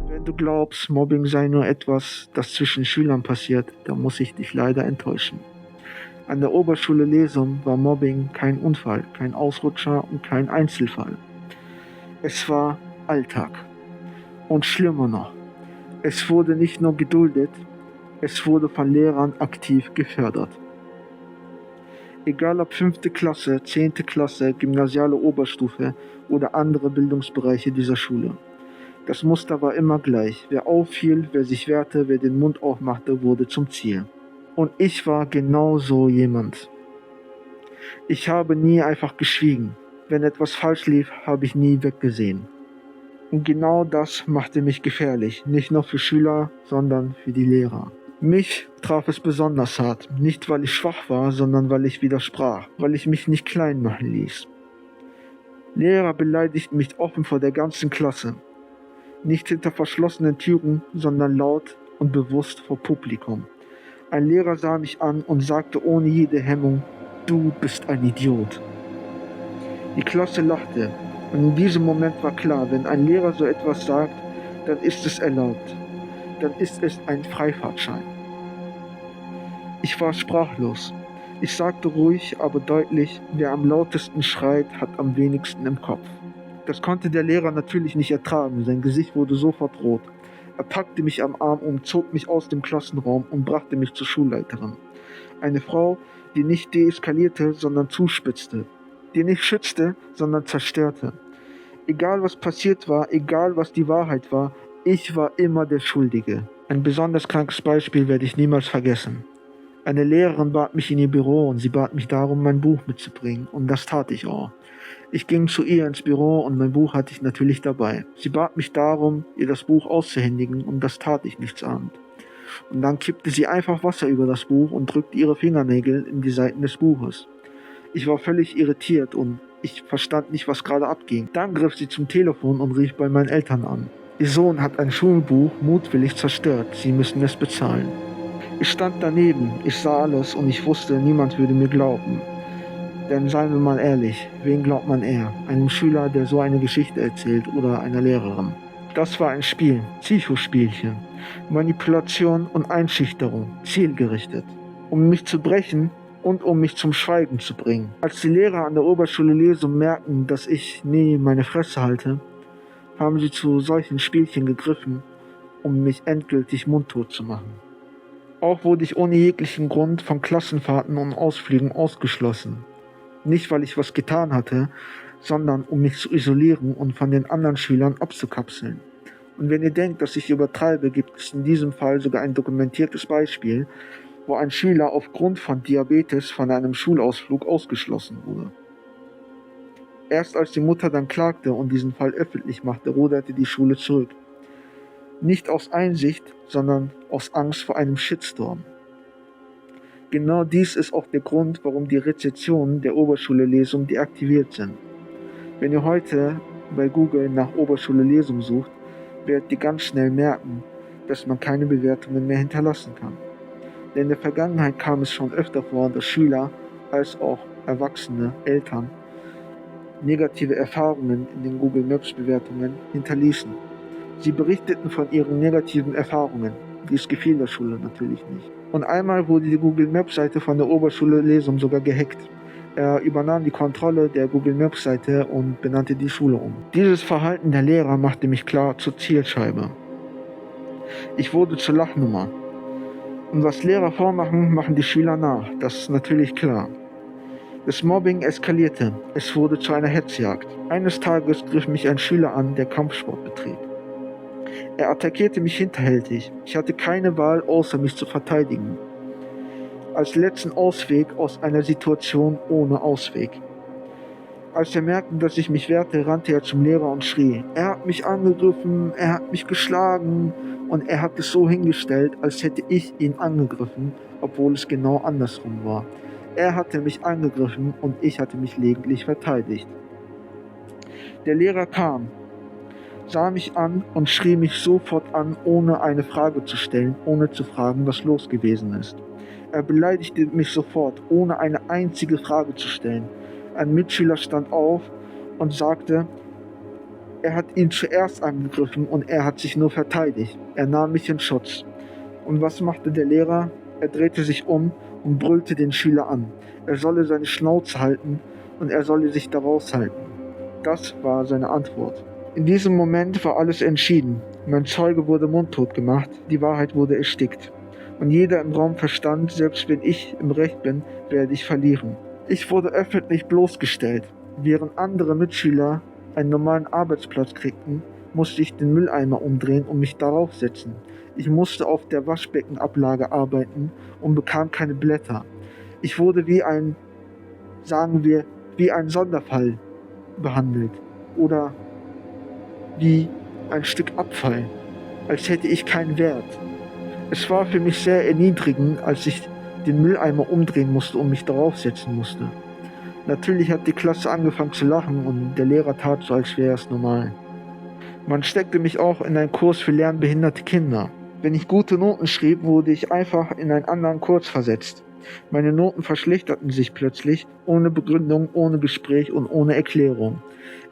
Speaker 1: Wenn du glaubst, Mobbing sei nur etwas, das zwischen Schülern passiert, dann muss ich dich leider enttäuschen. An der Oberschule Lesum war Mobbing kein Unfall, kein Ausrutscher und kein Einzelfall. Es war Alltag. Und schlimmer noch, es wurde nicht nur geduldet, es wurde von Lehrern aktiv gefördert. Egal ob 5. Klasse, 10. Klasse, gymnasiale Oberstufe oder andere Bildungsbereiche dieser Schule. Das Muster war immer gleich. Wer auffiel, wer sich wehrte, wer den Mund aufmachte, wurde zum Ziel. Und ich war genau so jemand. Ich habe nie einfach geschwiegen. Wenn etwas falsch lief, habe ich nie weggesehen. Und genau das machte mich gefährlich, nicht nur für Schüler, sondern für die Lehrer. Mich traf es besonders hart, nicht weil ich schwach war, sondern weil ich widersprach, weil ich mich nicht klein machen ließ. Lehrer beleidigten mich offen vor der ganzen Klasse. Nicht hinter verschlossenen Türen, sondern laut und bewusst vor Publikum. Ein Lehrer sah mich an und sagte ohne jede Hemmung: "Du bist ein Idiot." Die Klasse lachte und in diesem Moment war klar, wenn ein Lehrer so etwas sagt, dann ist es erlaubt. Dann ist es ein Freifahrtschein. Ich war sprachlos. Ich sagte ruhig, aber deutlich: Wer am lautesten schreit, hat am wenigsten im Kopf. Das konnte der Lehrer natürlich nicht ertragen, sein Gesicht wurde sofort rot. Er packte mich am Arm und zog mich aus dem Klassenraum und brachte mich zur Schulleiterin. Eine Frau, die nicht deeskalierte, sondern zuspitzte, die nicht schützte, sondern zerstörte. Egal was passiert war, egal was die Wahrheit war, ich war immer der Schuldige. Ein besonders krankes Beispiel werde ich niemals vergessen. Eine Lehrerin bat mich in ihr Büro und sie bat mich darum, mein Buch mitzubringen, und das tat ich auch. Ich ging zu ihr ins Büro und mein Buch hatte ich natürlich dabei. Sie bat mich darum, ihr das Buch auszuhändigen, und das tat ich nichtsahnend. Und dann kippte sie einfach Wasser über das Buch und drückte ihre Fingernägel in die Seiten des Buches. Ich war völlig irritiert und ich verstand nicht, was gerade abging. Dann griff sie zum Telefon und rief bei meinen Eltern an. Ihr Sohn hat ein Schulbuch mutwillig zerstört, Sie müssen es bezahlen. Ich stand daneben, ich sah alles und ich wusste, niemand würde mir glauben. Denn seien wir mal ehrlich, wen glaubt man eher? Einem Schüler, der so eine Geschichte erzählt, oder einer Lehrerin? Das war ein Spiel, Psychospielchen, Manipulation und Einschüchterung, zielgerichtet, um mich zu brechen und um mich zum Schweigen zu bringen. Als die Lehrer an der Oberschule Lesum merkten, dass ich nie meine Fresse halte, haben sie zu solchen Spielchen gegriffen, um mich endgültig mundtot zu machen. Auch wurde ich ohne jeglichen Grund von Klassenfahrten und Ausflügen ausgeschlossen. Nicht, weil ich was getan hatte, sondern um mich zu isolieren und von den anderen Schülern abzukapseln. Und wenn ihr denkt, dass ich übertreibe, gibt es in diesem Fall sogar ein dokumentiertes Beispiel, wo ein Schüler aufgrund von Diabetes von einem Schulausflug ausgeschlossen wurde. Erst als die Mutter dann klagte und diesen Fall öffentlich machte, ruderte die Schule zurück. Nicht aus Einsicht, sondern aus Angst vor einem Shitstorm. Genau dies ist auch der Grund, warum die Rezensionen der Oberschule Lesum deaktiviert sind. Wenn ihr heute bei Google nach Oberschule Lesum sucht, werdet ihr ganz schnell merken, dass man keine Bewertungen mehr hinterlassen kann. Denn in der Vergangenheit kam es schon öfter vor, dass Schüler als auch Erwachsene, Eltern negative Erfahrungen in den Google Maps Bewertungen hinterließen. Sie berichteten von ihren negativen Erfahrungen. Dies gefiel der Schule natürlich nicht. Und einmal wurde die Google Maps Seite von der Oberschule Lesum sogar gehackt. Er übernahm die Kontrolle der Google Maps Seite und benannte die Schule um. Dieses Verhalten der Lehrer machte mich klar zur Zielscheibe. Ich wurde zur Lachnummer. Und was Lehrer vormachen, machen die Schüler nach. Das ist natürlich klar. Das Mobbing eskalierte. Es wurde zu einer Hetzjagd. Eines Tages griff mich ein Schüler an, der Kampfsport betrieb. Er attackierte mich hinterhältig. Ich hatte keine Wahl, außer mich zu verteidigen. Als letzten Ausweg aus einer Situation ohne Ausweg. Als er merkte, dass ich mich wehrte, rannte er zum Lehrer und schrie: Er hat mich angegriffen, er hat mich geschlagen, und er hat es so hingestellt, als hätte ich ihn angegriffen, obwohl es genau andersrum war. Er hatte mich angegriffen und ich hatte mich lediglich verteidigt. Der Lehrer kam, sah mich an und schrie mich sofort an, ohne eine Frage zu stellen, ohne zu fragen, was los gewesen ist. Er beleidigte mich sofort, ohne eine einzige Frage zu stellen. Ein Mitschüler stand auf und sagte, er hat ihn zuerst angegriffen und er hat sich nur verteidigt. Er nahm mich in Schutz. Und was machte der Lehrer? Er drehte sich um und brüllte den Schüler an. Er solle seine Schnauze halten und er solle sich da raushalten. Das war seine Antwort. In diesem Moment war alles entschieden. Mein Zeuge wurde mundtot gemacht, die Wahrheit wurde erstickt. Und jeder im Raum verstand, selbst wenn ich im Recht bin, werde ich verlieren. Ich wurde öffentlich bloßgestellt. Während andere Mitschüler einen normalen Arbeitsplatz kriegten, musste ich den Mülleimer umdrehen und mich darauf setzen. Ich musste auf der Waschbeckenablage arbeiten und bekam keine Blätter. Ich wurde wie ein Sonderfall behandelt oder wie ein Stück Abfall, als hätte ich keinen Wert. Es war für mich sehr erniedrigend, als ich den Mülleimer umdrehen musste und mich darauf setzen musste. Natürlich hat die Klasse angefangen zu lachen und der Lehrer tat so, als wäre es normal. Man steckte mich auch in einen Kurs für lernbehinderte Kinder. Wenn ich gute Noten schrieb, wurde ich einfach in einen anderen Kurs versetzt. Meine Noten verschlechterten sich plötzlich, ohne Begründung, ohne Gespräch und ohne Erklärung.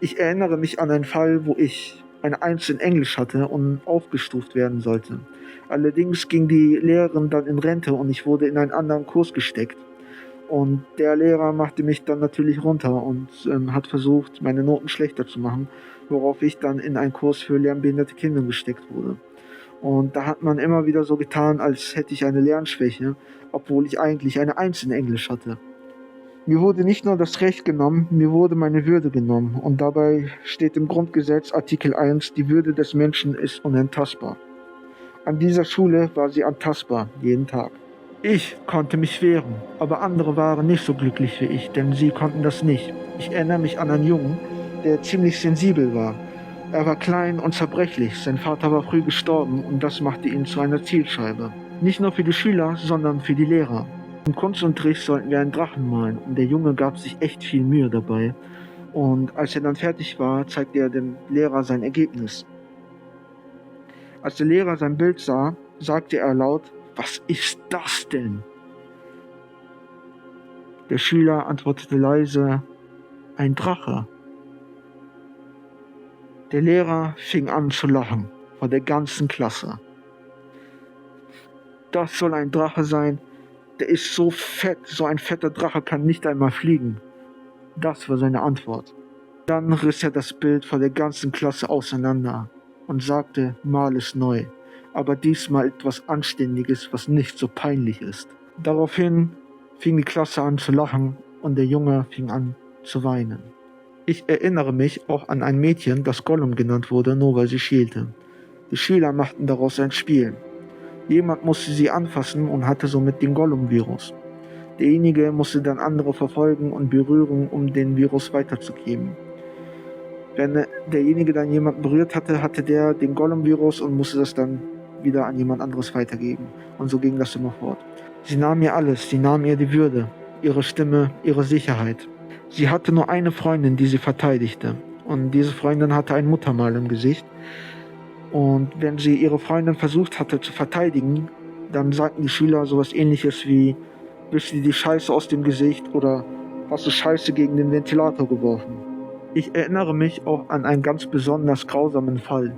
Speaker 1: Ich erinnere mich an einen Fall, wo ich eine 1 in Englisch hatte und aufgestuft werden sollte. Allerdings ging die Lehrerin dann in Rente und ich wurde in einen anderen Kurs gesteckt. Und der Lehrer machte mich dann natürlich runter und hat versucht, meine Noten schlechter zu machen, worauf ich dann in einen Kurs für lernbehinderte Kinder gesteckt wurde. Und da hat man immer wieder so getan, als hätte ich eine Lernschwäche, obwohl ich eigentlich eine 1 in Englisch hatte. Mir wurde nicht nur das Recht genommen, mir wurde meine Würde genommen. Und dabei steht im Grundgesetz Artikel 1, die Würde des Menschen ist unantastbar. An dieser Schule war sie antastbar, jeden Tag. Ich konnte mich wehren, aber andere waren nicht so glücklich wie ich, denn sie konnten das nicht. Ich erinnere mich an einen Jungen, der ziemlich sensibel war. Er war klein und zerbrechlich, sein Vater war früh gestorben und das machte ihn zu einer Zielscheibe. Nicht nur für die Schüler, sondern für die Lehrer. Im Kunstunterricht sollten wir einen Drachen malen und der Junge gab sich echt viel Mühe dabei. Und als er dann fertig war, zeigte er dem Lehrer sein Ergebnis. Als der Lehrer sein Bild sah, sagte er laut: „Was ist das denn?" Der Schüler antwortete leise: „Ein Drache." Der Lehrer fing an zu lachen vor der ganzen Klasse. Das soll ein Drache sein? Der ist so fett, so ein fetter Drache kann nicht einmal fliegen. Das war seine Antwort. Dann riss er das Bild vor der ganzen Klasse auseinander und sagte: „Mal es neu, aber diesmal etwas Anständiges, was nicht so peinlich ist." Daraufhin fing die Klasse an zu lachen und der Junge fing an zu weinen. Ich erinnere mich auch an ein Mädchen, das Gollum genannt wurde, nur weil sie schielte. Die Schüler machten daraus ein Spiel. Jemand musste sie anfassen und hatte somit den Gollum-Virus. Derjenige musste dann andere verfolgen und berühren, um den Virus weiterzugeben. Wenn derjenige dann jemanden berührt hatte, hatte der den Gollum-Virus und musste das dann wieder an jemand anderes weitergeben. Und so ging das immer fort. Sie nahm ihr alles, sie nahm ihr die Würde, ihre Stimme, ihre Sicherheit. Sie hatte nur eine Freundin, die sie verteidigte. Und diese Freundin hatte ein Muttermal im Gesicht. Und wenn sie ihre Freundin versucht hatte zu verteidigen, dann sagten die Schüler sowas Ähnliches wie: „Wisch dir die Scheiße aus dem Gesicht" oder „Hast du Scheiße gegen den Ventilator geworfen?" Ich erinnere mich auch an einen ganz besonders grausamen Fall,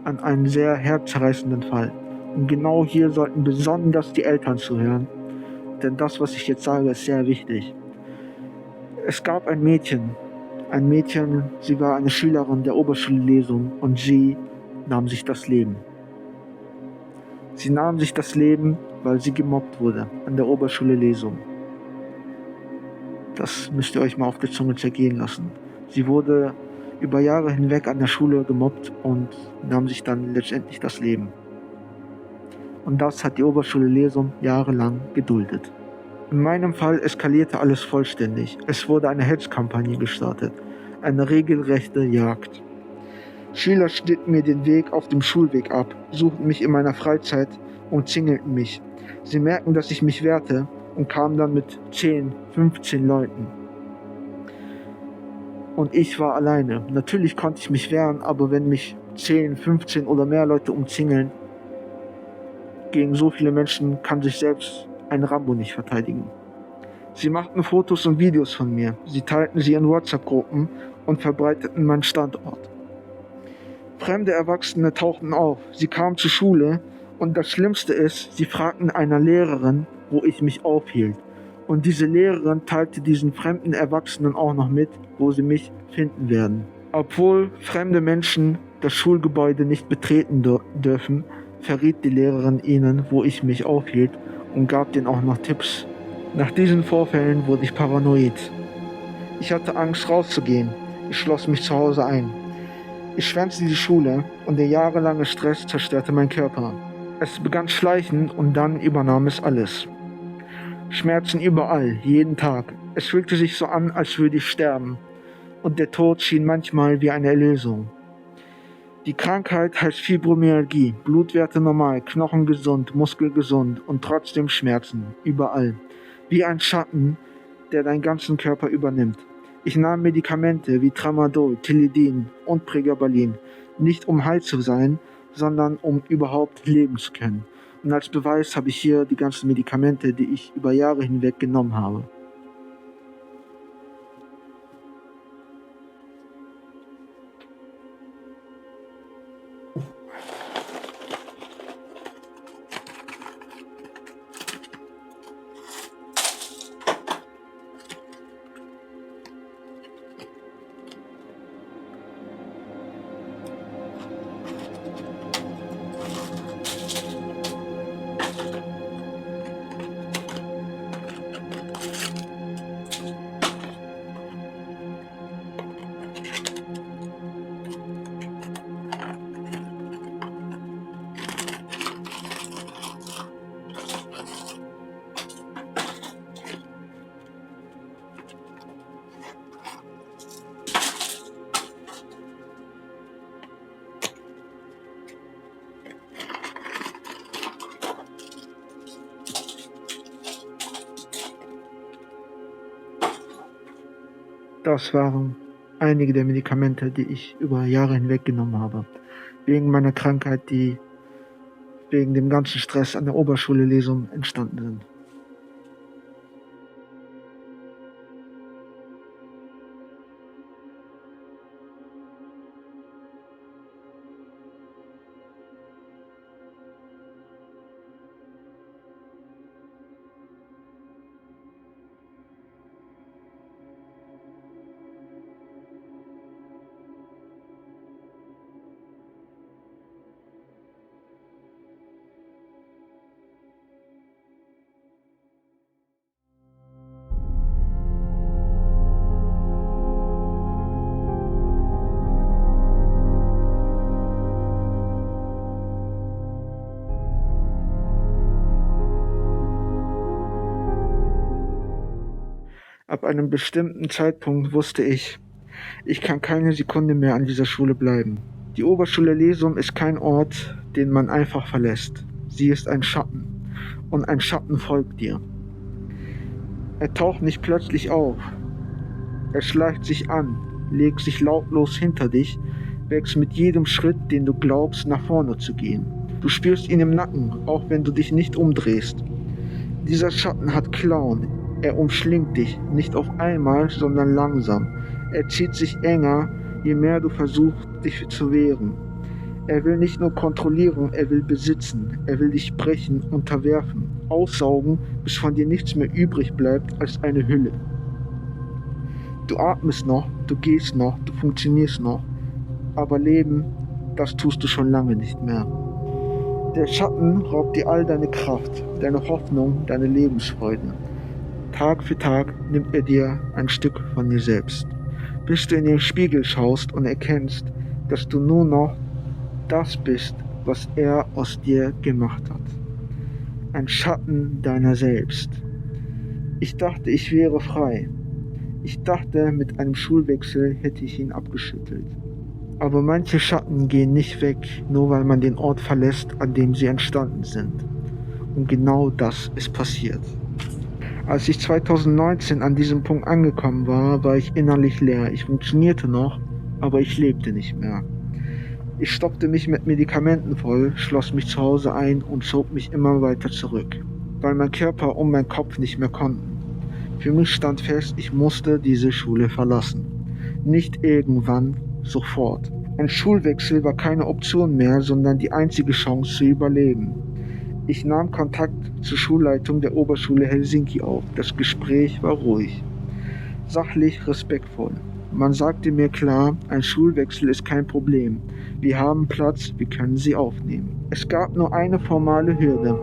Speaker 1: an einen sehr herzzerreißenden Fall. Und genau hier sollten besonders die Eltern zuhören, denn das, was ich jetzt sage, ist sehr wichtig. Es gab ein Mädchen, sie war eine Schülerin der Oberschule Lesum und sie nahm sich das Leben. Sie nahm sich das Leben, weil sie gemobbt wurde an der Oberschule Lesum. Das müsst ihr euch mal auf der Zunge zergehen lassen. Sie wurde über Jahre hinweg an der Schule gemobbt und nahm sich dann letztendlich das Leben. Und das hat die Oberschule Lesum jahrelang geduldet. In meinem Fall eskalierte alles vollständig. Es wurde eine Hetzkampagne gestartet, eine regelrechte Jagd. Schüler schnitten mir den Weg auf dem Schulweg ab, suchten mich in meiner Freizeit und zingelten mich. Sie merkten, dass ich mich wehrte und kamen dann mit 10, 15 Leuten. Und ich war alleine. Natürlich konnte ich mich wehren, aber wenn mich 10, 15 oder mehr Leute umzingeln, gegen so viele Menschen kann sich selbst ein Rambo nicht verteidigen. Sie machten Fotos und Videos von mir. Sie teilten sie in WhatsApp-Gruppen und verbreiteten meinen Standort. Fremde Erwachsene tauchten auf. Sie kamen zur Schule und das Schlimmste ist, sie fragten einer Lehrerin, wo ich mich aufhielt. Und diese Lehrerin teilte diesen fremden Erwachsenen auch noch mit, wo sie mich finden werden. Obwohl fremde Menschen das Schulgebäude nicht betreten dürfen, verriet die Lehrerin ihnen, wo ich mich aufhielt und gab denen auch noch Tipps. Nach diesen Vorfällen wurde ich paranoid. Ich hatte Angst rauszugehen. Ich schloss mich zu Hause ein. Ich schwänzte die Schule und der jahrelange Stress zerstörte meinen Körper. Es begann schleichend und dann übernahm es alles. Schmerzen überall, jeden Tag. Es fühlte sich so an, als würde ich sterben. Und der Tod schien manchmal wie eine Erlösung. Die Krankheit heißt Fibromyalgie, Blutwerte normal, Knochen gesund, Muskel gesund und trotzdem Schmerzen, überall. Wie ein Schatten, der deinen ganzen Körper übernimmt. Ich nahm Medikamente wie Tramadol, Tilidin und Pregabalin, nicht um heil zu sein, sondern um überhaupt leben zu können. Und als Beweis habe ich hier die ganzen Medikamente, die ich über Jahre hinweg genommen habe. Das waren einige der Medikamente, die ich über Jahre hinweg genommen habe. Wegen meiner Krankheit, die wegen dem ganzen Stress an der Oberschule Lesum entstanden sind. Ab einem bestimmten Zeitpunkt wusste ich kann keine Sekunde mehr an dieser Schule bleiben. Die Oberschule Lesum ist kein Ort, den man einfach verlässt. Sie ist ein Schatten und ein Schatten folgt dir. Er taucht nicht plötzlich auf. Er schleicht sich an, legt sich lautlos hinter dich, wächst mit jedem Schritt, den du glaubst, nach vorne zu gehen. Du spürst ihn im Nacken, auch wenn du dich nicht umdrehst. Dieser Schatten hat Klauen. Er umschlingt dich, nicht auf einmal, sondern langsam. Er zieht sich enger, je mehr du versuchst, dich zu wehren. Er will nicht nur kontrollieren, er will besitzen. Er will dich brechen, unterwerfen, aussaugen, bis von dir nichts mehr übrig bleibt als eine Hülle. Du atmest noch, du gehst noch, du funktionierst noch, aber leben, das tust du schon lange nicht mehr. Der Schatten raubt dir all deine Kraft, deine Hoffnung, deine Lebensfreude. Tag für Tag nimmt er dir ein Stück von dir selbst, bis du in den Spiegel schaust und erkennst, dass du nur noch das bist, was er aus dir gemacht hat. Ein Schatten deiner selbst. Ich dachte, ich wäre frei. Ich dachte, mit einem Schulwechsel hätte ich ihn abgeschüttelt. Aber manche Schatten gehen nicht weg, nur weil man den Ort verlässt, an dem sie entstanden sind. Und genau das ist passiert. Als ich 2019 an diesem Punkt angekommen war, war ich innerlich leer. Ich funktionierte noch, aber ich lebte nicht mehr. Ich stopfte mich mit Medikamenten voll, schloss mich zu Hause ein und zog mich immer weiter zurück, weil mein Körper und mein Kopf nicht mehr konnten. Für mich stand fest, ich musste diese Schule verlassen. Nicht irgendwann, sofort. Ein Schulwechsel war keine Option mehr, sondern die einzige Chance zu überleben. Ich nahm Kontakt zur Schulleitung der Oberschule Helsinki auf. Das Gespräch war ruhig, sachlich, respektvoll. Man sagte mir klar, ein Schulwechsel ist kein Problem. Wir haben Platz, wir können Sie aufnehmen. Es gab nur eine formale Hürde.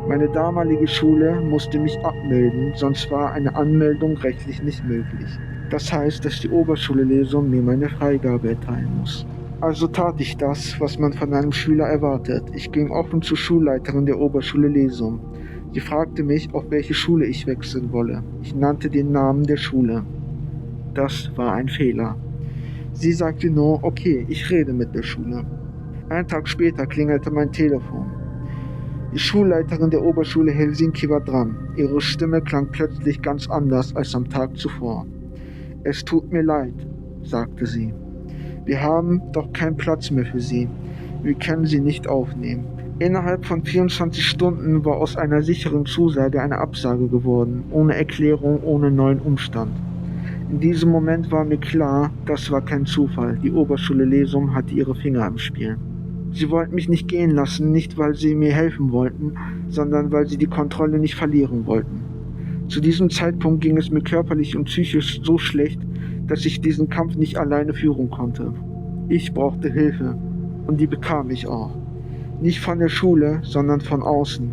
Speaker 1: Meine damalige Schule musste mich abmelden, sonst war eine Anmeldung rechtlich nicht möglich. Das heißt, dass die Oberschule Lesum mir meine Freigabe erteilen muss. Also tat ich das, was man von einem Schüler erwartet. Ich ging offen zur Schulleiterin der Oberschule Lesum. Sie fragte mich, auf welche Schule ich wechseln wolle. Ich nannte den Namen der Schule. Das war ein Fehler. Sie sagte nur, okay, ich rede mit der Schule. Einen Tag später klingelte mein Telefon. Die Schulleiterin der Oberschule Helsinki war dran. Ihre Stimme klang plötzlich ganz anders als am Tag zuvor. Es tut mir leid, sagte sie. Wir haben doch keinen Platz mehr für Sie. Wir können Sie nicht aufnehmen. Innerhalb von 24 Stunden war aus einer sicheren Zusage eine Absage geworden, ohne Erklärung, ohne neuen Umstand. In diesem Moment war mir klar, das war kein Zufall. Die Oberschule Lesum hatte ihre Finger im Spiel. Sie wollten mich nicht gehen lassen, nicht weil sie mir helfen wollten, sondern weil sie die Kontrolle nicht verlieren wollten. Zu diesem Zeitpunkt ging es mir körperlich und psychisch so schlecht, dass ich diesen Kampf nicht alleine führen konnte. Ich brauchte Hilfe und die bekam ich auch. Nicht von der Schule, sondern von außen.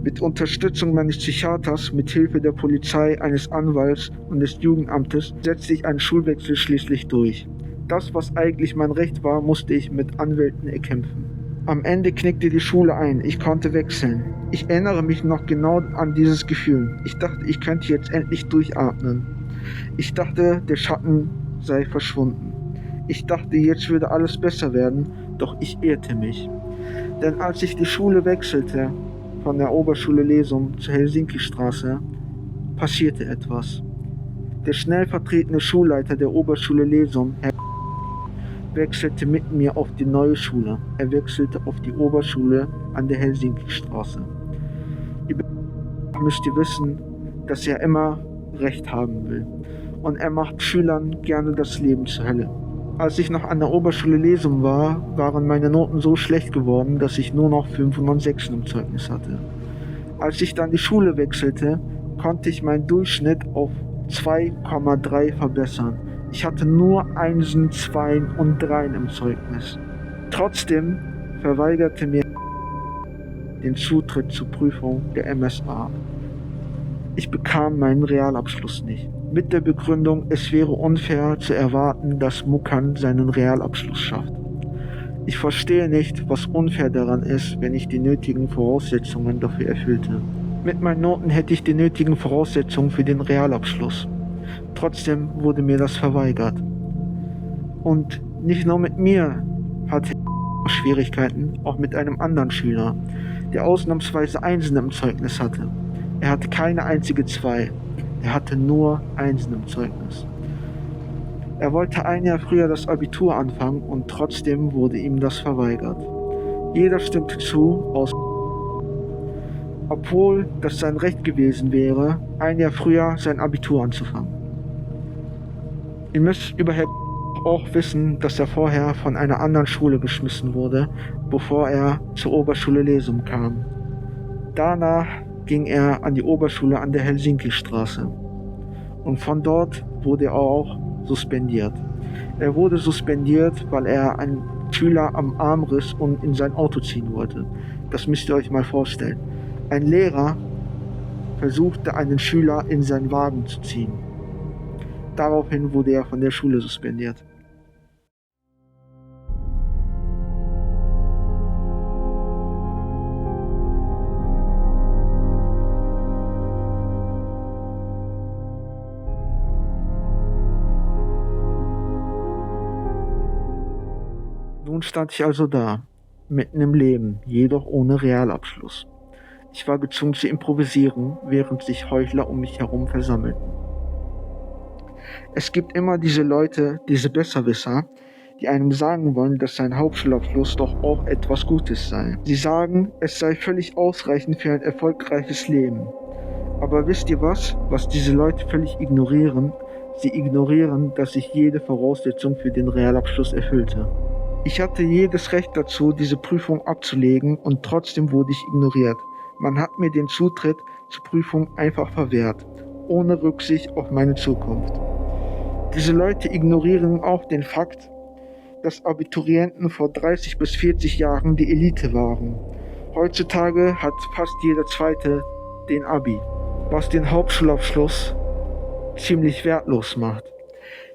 Speaker 1: Mit Unterstützung meines Psychiaters, mit Hilfe der Polizei, eines Anwalts und des Jugendamtes setzte ich einen Schulwechsel schließlich durch. Das, was eigentlich mein Recht war, musste ich mit Anwälten erkämpfen. Am Ende knickte die Schule ein, ich konnte wechseln. Ich erinnere mich noch genau an dieses Gefühl. Ich dachte, ich könnte jetzt endlich durchatmen. Ich dachte, der Schatten sei verschwunden. Ich dachte, jetzt würde alles besser werden, doch ich irrte mich. Denn als ich die Schule wechselte, von der Oberschule Lesum zur Helsinki-Straße, passierte etwas. Der stellvertretende Schulleiter der Oberschule Lesum, Herr wechselte mit mir auf die neue Schule. Er wechselte auf die Oberschule an der Helsinki-Straße. Müsst ihr wissen, dass er immer Recht haben will. Und er macht Schülern gerne das Leben zur Hölle. Als ich noch an der Oberschule Lesum war, waren meine Noten so schlecht geworden, dass ich nur noch 5 und 6 im Zeugnis hatte. Als ich dann die Schule wechselte, konnte ich meinen Durchschnitt auf 2,3 verbessern. Ich hatte nur 1, 2 und 3 im Zeugnis. Trotzdem verweigerte mir den Zutritt zur Prüfung der MSA. Ich bekam meinen Realabschluss nicht. Mit der Begründung, es wäre unfair zu erwarten, dass Mukan seinen Realabschluss schafft. Ich verstehe nicht, was unfair daran ist, wenn ich die nötigen Voraussetzungen dafür erfüllte. Mit meinen Noten hätte ich die nötigen Voraussetzungen für den Realabschluss. Trotzdem wurde mir das verweigert. Und nicht nur mit mir hatte er Schwierigkeiten, auch mit einem anderen Schüler, der ausnahmsweise Einsen im Zeugnis hatte. Er hatte keine einzige 2. Er hatte nur Einsen im Zeugnis. Er wollte ein Jahr früher das Abitur anfangen und trotzdem wurde ihm das verweigert. Jeder stimmte zu, obwohl das sein Recht gewesen wäre, ein Jahr früher sein Abitur anzufangen. Ihr müsst über Herr auch wissen, dass er vorher von einer anderen Schule geschmissen wurde, bevor er zur Oberschule Lesum kam. Danach ging er an die Oberschule an der Helsinki-Straße. Und von dort wurde er auch suspendiert. Er wurde suspendiert, weil er einen Schüler am Arm riss und in sein Auto ziehen wollte. Das müsst ihr euch mal vorstellen. Ein Lehrer versuchte, einen Schüler in seinen Wagen zu ziehen. Daraufhin wurde er von der Schule suspendiert. Nun stand ich also da, mitten im Leben, jedoch ohne Realabschluss. Ich war gezwungen zu improvisieren, während sich Heuchler um mich herum versammelten. Es gibt immer diese Leute, diese Besserwisser, die einem sagen wollen, dass sein Hauptschulabschluss doch auch etwas Gutes sei. Sie sagen, es sei völlig ausreichend für ein erfolgreiches Leben. Aber wisst ihr was diese Leute völlig ignorieren? Sie ignorieren, dass ich jede Voraussetzung für den Realabschluss erfüllte. Ich hatte jedes Recht dazu, diese Prüfung abzulegen und trotzdem wurde ich ignoriert. Man hat mir den Zutritt zur Prüfung einfach verwehrt, ohne Rücksicht auf meine Zukunft. Diese Leute ignorieren auch den Fakt, dass Abiturienten vor 30 bis 40 Jahren die Elite waren. Heutzutage hat fast jeder Zweite den Abi, was den Hauptschulabschluss ziemlich wertlos macht.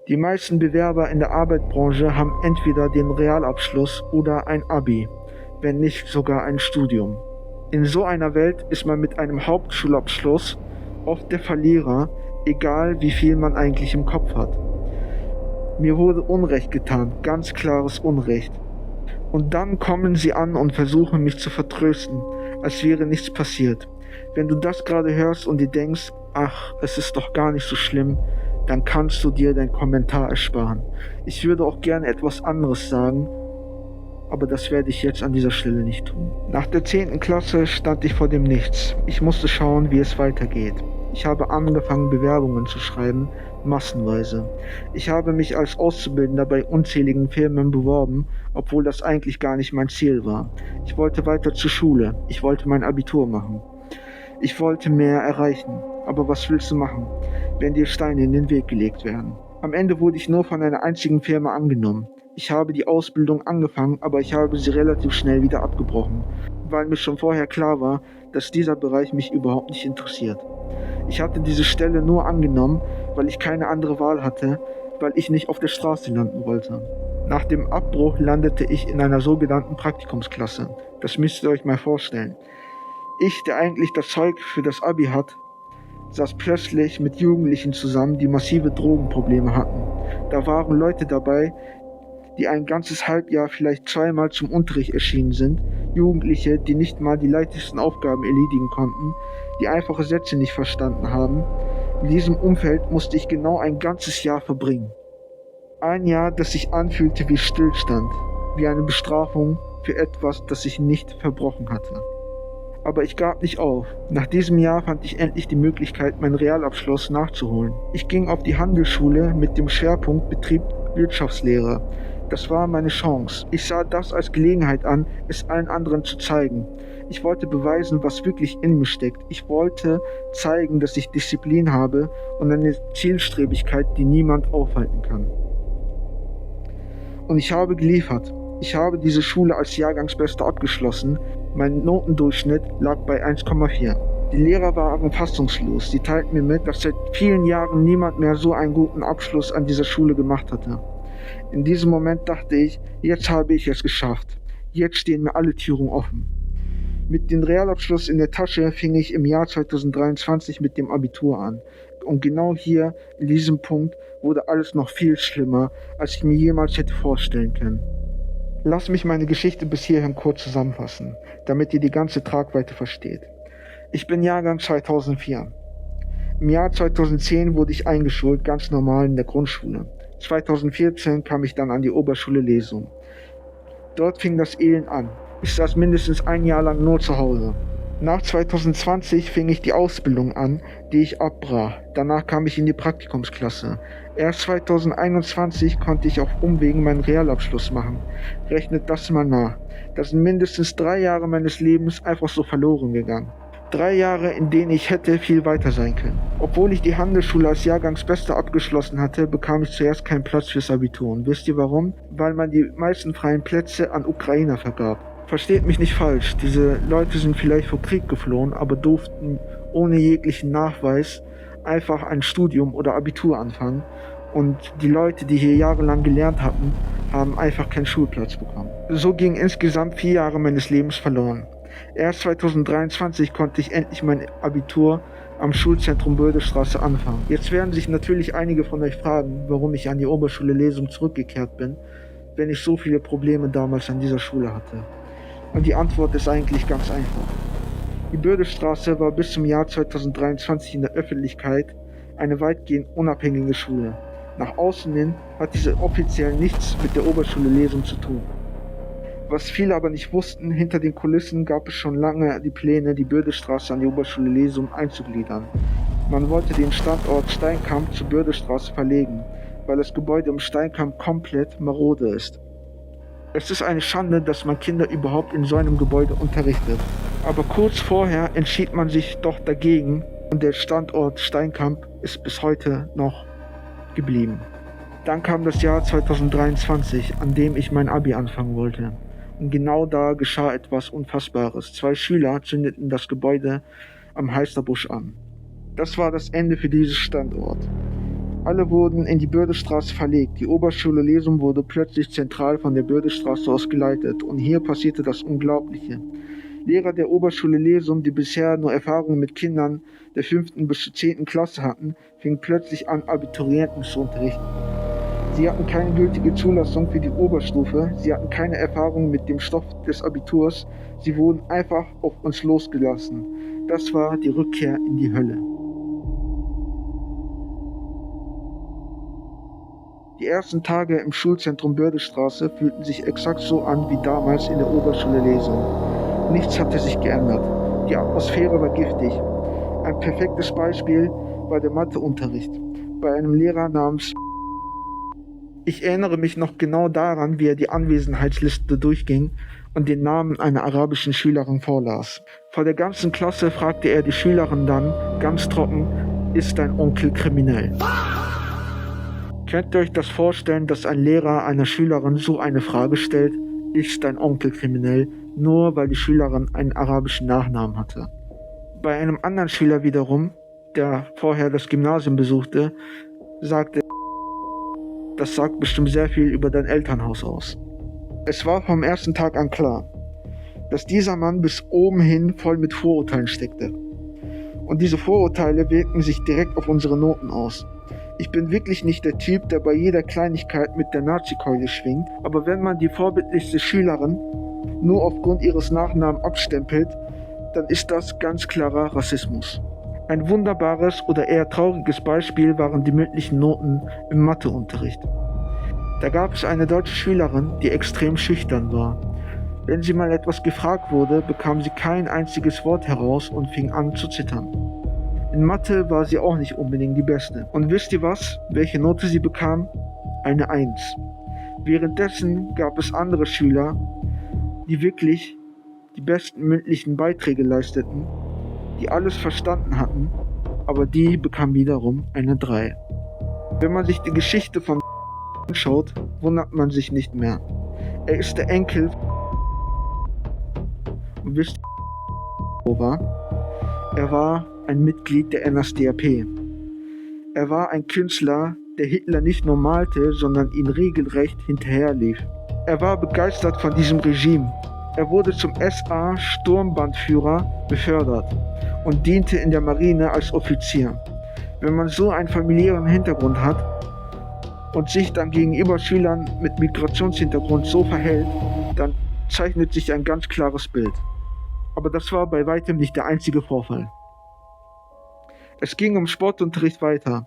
Speaker 1: Die meisten Bewerber in der Arbeitsbranche haben entweder den Realabschluss oder ein Abi, wenn nicht sogar ein Studium. In so einer Welt ist man mit einem Hauptschulabschluss oft der Verlierer, egal wie viel man eigentlich im Kopf hat. Mir wurde Unrecht getan, ganz klares Unrecht. Und dann kommen sie an und versuchen mich zu vertrösten, als wäre nichts passiert. Wenn du das gerade hörst und dir denkst, ach, es ist doch gar nicht so schlimm, dann kannst du dir deinen Kommentar ersparen. Ich würde auch gerne etwas anderes sagen, aber das werde ich jetzt an dieser Stelle nicht tun. Nach der 10. Klasse stand ich vor dem Nichts. Ich musste schauen, wie es weitergeht. Ich habe angefangen, Bewerbungen zu schreiben, massenweise. Ich habe mich als Auszubildender bei unzähligen Firmen beworben, obwohl das eigentlich gar nicht mein Ziel war. Ich wollte weiter zur Schule. Ich wollte mein Abitur machen. Ich wollte mehr erreichen. Aber was willst du machen, wenn dir Steine in den Weg gelegt werden? Am Ende wurde ich nur von einer einzigen Firma angenommen. Ich habe die Ausbildung angefangen, aber ich habe sie relativ schnell wieder abgebrochen, weil mir schon vorher klar war, dass dieser Bereich mich überhaupt nicht interessiert. Ich hatte diese Stelle nur angenommen, weil ich keine andere Wahl hatte, weil ich nicht auf der Straße landen wollte. Nach dem Abbruch landete ich in einer sogenannten Praktikumsklasse. Das müsst ihr euch mal vorstellen. Ich, der eigentlich das Zeug für das Abi hat, saß plötzlich mit Jugendlichen zusammen, die massive Drogenprobleme hatten. Da waren Leute dabei, die ein ganzes Halbjahr vielleicht 2-mal zum Unterricht erschienen sind, Jugendliche, die nicht mal die leichtesten Aufgaben erledigen konnten, die einfache Sätze nicht verstanden haben. In diesem Umfeld musste ich genau ein ganzes Jahr verbringen. Ein Jahr, das sich anfühlte wie Stillstand, wie eine Bestrafung für etwas, das ich nicht verbrochen hatte. Aber ich gab nicht auf. Nach diesem Jahr fand ich endlich die Möglichkeit, meinen Realabschluss nachzuholen. Ich ging auf die Handelsschule mit dem Schwerpunkt Betriebswirtschaftslehre. Das war meine Chance. Ich sah das als Gelegenheit an, es allen anderen zu zeigen. Ich wollte beweisen, was wirklich in mir steckt. Ich wollte zeigen, dass ich Disziplin habe und eine Zielstrebigkeit, die niemand aufhalten kann. Und ich habe geliefert. Ich habe diese Schule als Jahrgangsbester abgeschlossen. Mein Notendurchschnitt lag bei 1,4. Die Lehrer waren fassungslos. Sie teilten mir mit, dass seit vielen Jahren niemand mehr so einen guten Abschluss an dieser Schule gemacht hatte. In diesem Moment dachte ich, jetzt habe ich es geschafft. Jetzt stehen mir alle Türen offen. Mit dem Realabschluss in der Tasche fing ich im Jahr 2023 mit dem Abitur an. Und genau hier, in diesem Punkt, wurde alles noch viel schlimmer, als ich mir jemals hätte vorstellen können. Lass mich meine Geschichte bis hierhin kurz zusammenfassen, damit ihr die ganze Tragweite versteht. Ich bin Jahrgang 2004. Im Jahr 2010 wurde ich eingeschult, ganz normal in der Grundschule. 2014 kam ich dann an die Oberschule Lesum. Dort fing das Elend an. Ich saß mindestens ein Jahr lang nur zu Hause. Nach 2020 fing ich die Ausbildung an, die ich abbrach. Danach kam ich in die Praktikumsklasse. Erst 2021 konnte ich auf Umwegen meinen Realabschluss machen. Rechnet das mal nach. Das sind mindestens 3 Jahre meines Lebens einfach so verloren gegangen. 3 Jahre, in denen ich hätte viel weiter sein können. Obwohl ich die Handelsschule als Jahrgangsbester abgeschlossen hatte, bekam ich zuerst keinen Platz fürs Abitur. Und wisst ihr warum? Weil man die meisten freien Plätze an Ukrainer vergab. Versteht mich nicht falsch, diese Leute sind vielleicht vor Krieg geflohen, aber durften ohne jeglichen Nachweis einfach ein Studium oder Abitur anfangen. Und die Leute, die hier jahrelang gelernt hatten, haben einfach keinen Schulplatz bekommen. So gingen insgesamt 4 Jahre meines Lebens verloren. Erst 2023 konnte ich endlich mein Abitur am Schulzentrum Bödestraße anfangen. Jetzt werden sich natürlich einige von euch fragen, warum ich an die Oberschule Lesum zurückgekehrt bin, wenn ich so viele Probleme damals an dieser Schule hatte. Und die Antwort ist eigentlich ganz einfach. Die Bödestraße war bis zum Jahr 2023 in der Öffentlichkeit eine weitgehend unabhängige Schule. Nach außen hin hat diese offiziell nichts mit der Oberschule Lesum zu tun. Was viele aber nicht wussten, hinter den Kulissen gab es schon lange die Pläne, die Bödestraße an die Oberschule Lesum einzugliedern. Man wollte den Standort Steinkamp zur Bödestraße verlegen, weil das Gebäude im Steinkamp komplett marode ist. Es ist eine Schande, dass man Kinder überhaupt in so einem Gebäude unterrichtet. Aber kurz vorher entschied man sich doch dagegen und der Standort Steinkamp ist bis heute noch geblieben. Dann kam das Jahr 2023, an dem ich mein Abi anfangen wollte. Und genau da geschah etwas Unfassbares. 2 Schüler zündeten das Gebäude am Heisterbusch an. Das war das Ende für diesen Standort. Alle wurden in die Bödestraße verlegt. Die Oberschule Lesum wurde plötzlich zentral von der Bödestraße aus geleitet. Und hier passierte das Unglaubliche. Lehrer der Oberschule Lesum, die bisher nur Erfahrungen mit Kindern der 5. bis zur 10. Klasse hatten, fingen plötzlich an, Abiturienten zu unterrichten. Sie hatten keine gültige Zulassung für die Oberstufe, sie hatten keine Erfahrung mit dem Stoff des Abiturs, sie wurden einfach auf uns losgelassen. Das war die Rückkehr in die Hölle. Die ersten Tage im Schulzentrum Bödestraße fühlten sich exakt so an wie damals in der Oberschule Lesum. Nichts hatte sich geändert. Die Atmosphäre war giftig. Ein perfektes Beispiel war der Matheunterricht bei einem Lehrer namens. Ich erinnere mich noch genau daran, wie er die Anwesenheitsliste durchging und den Namen einer arabischen Schülerin vorlas. Vor der ganzen Klasse fragte er die Schülerin dann, ganz trocken, ist dein Onkel kriminell? Könnt ihr euch das vorstellen, dass ein Lehrer einer Schülerin so eine Frage stellt, ist dein Onkel kriminell, nur weil die Schülerin einen arabischen Nachnamen hatte? Bei einem anderen Schüler wiederum, der vorher das Gymnasium besuchte, sagte, das sagt bestimmt sehr viel über dein Elternhaus aus. Es war vom ersten Tag an klar, dass dieser Mann bis oben hin voll mit Vorurteilen steckte. Und diese Vorurteile wirkten sich direkt auf unsere Noten aus. Ich bin wirklich nicht der Typ, der bei jeder Kleinigkeit mit der Nazi-Keule schwingt, aber wenn man die vorbildlichste Schülerin nur aufgrund ihres Nachnamen abstempelt, dann ist das ganz klarer Rassismus. Ein wunderbares oder eher trauriges Beispiel waren die mündlichen Noten im Matheunterricht. Da gab es eine deutsche Schülerin, die extrem schüchtern war. Wenn sie mal etwas gefragt wurde, bekam sie kein einziges Wort heraus und fing an zu zittern. In Mathe war sie auch nicht unbedingt die Beste. Und wisst ihr was? Welche Note sie bekam? Eine 1. Währenddessen gab es andere Schüler, die wirklich die besten mündlichen Beiträge leisteten, die alles verstanden hatten, aber die bekamen wiederum eine 3. Wenn man sich die Geschichte von anschaut, wundert man sich nicht mehr. Er ist der Enkel und wisst ihr, wo war? Er war ein Mitglied der NSDAP. Er war ein Künstler, der Hitler nicht nur malte, sondern ihn regelrecht hinterherlief. Er war begeistert von diesem Regime. Er wurde zum SA-Sturmbannführer befördert und diente in der Marine als Offizier. Wenn man so einen familiären Hintergrund hat und sich dann gegenüber Schülern mit Migrationshintergrund so verhält, dann zeichnet sich ein ganz klares Bild. Aber das war bei weitem nicht der einzige Vorfall. Es ging im Sportunterricht weiter.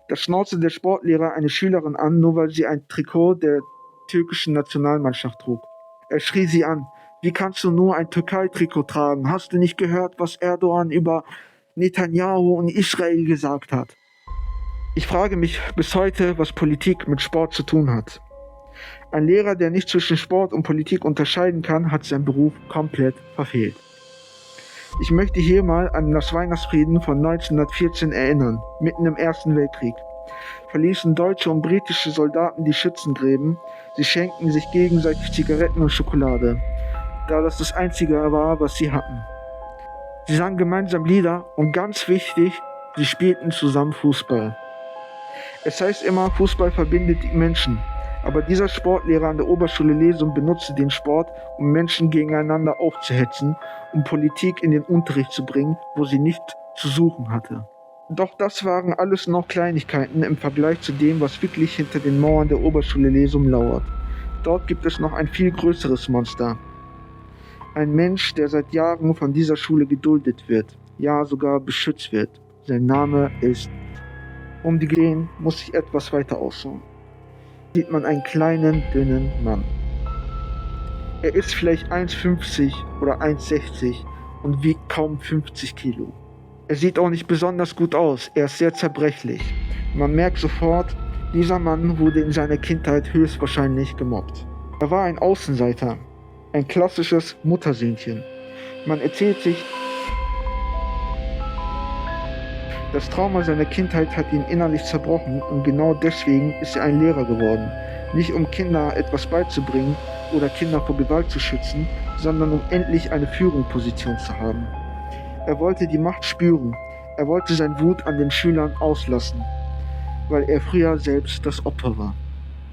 Speaker 1: Da schnauzte der Sportlehrer eine Schülerin an, nur weil sie ein Trikot der türkischen Nationalmannschaft trug. Er schrie sie an: Wie kannst du nur ein Türkei-Trikot tragen? Hast du nicht gehört, was Erdogan über Netanyahu und Israel gesagt hat? Ich frage mich bis heute, was Politik mit Sport zu tun hat. Ein Lehrer, der nicht zwischen Sport und Politik unterscheiden kann, hat seinen Beruf komplett verfehlt. Ich möchte hier mal an das Weihnachtsfrieden von 1914 erinnern. Mitten im Ersten Weltkrieg verließen deutsche und britische Soldaten die Schützengräben. Sie schenkten sich gegenseitig Zigaretten und Schokolade, da das Einzige war, was sie hatten. Sie sangen gemeinsam Lieder und ganz wichtig, sie spielten zusammen Fußball. Es heißt immer, Fußball verbindet die Menschen. Aber dieser Sportlehrer an der Oberschule Lesum benutzte den Sport, um Menschen gegeneinander aufzuhetzen, um Politik in den Unterricht zu bringen, wo sie nicht zu suchen hatte. Doch das waren alles noch Kleinigkeiten im Vergleich zu dem, was wirklich hinter den Mauern der Oberschule Lesum lauert. Dort gibt es noch ein viel größeres Monster. Ein Mensch, der seit Jahren von dieser Schule geduldet wird, ja sogar beschützt wird. Sein Name ist... Um die gehen muss ich etwas weiter ausschauen. Sieht man einen kleinen, dünnen Mann. Er ist vielleicht 1,50 oder 1,60 und wiegt kaum 50 Kilo. Er sieht auch nicht besonders gut aus, er ist sehr zerbrechlich. Man merkt sofort, dieser Mann wurde in seiner Kindheit höchstwahrscheinlich gemobbt. Er war ein Außenseiter, ein klassisches Muttersöhnchen. Man erzählt sich, das Trauma seiner Kindheit hat ihn innerlich zerbrochen und genau deswegen ist er ein Lehrer geworden. Nicht um Kinder etwas beizubringen oder Kinder vor Gewalt zu schützen, sondern um endlich eine Führungsposition zu haben. Er wollte die Macht spüren. Er wollte seine Wut an den Schülern auslassen, weil er früher selbst das Opfer war.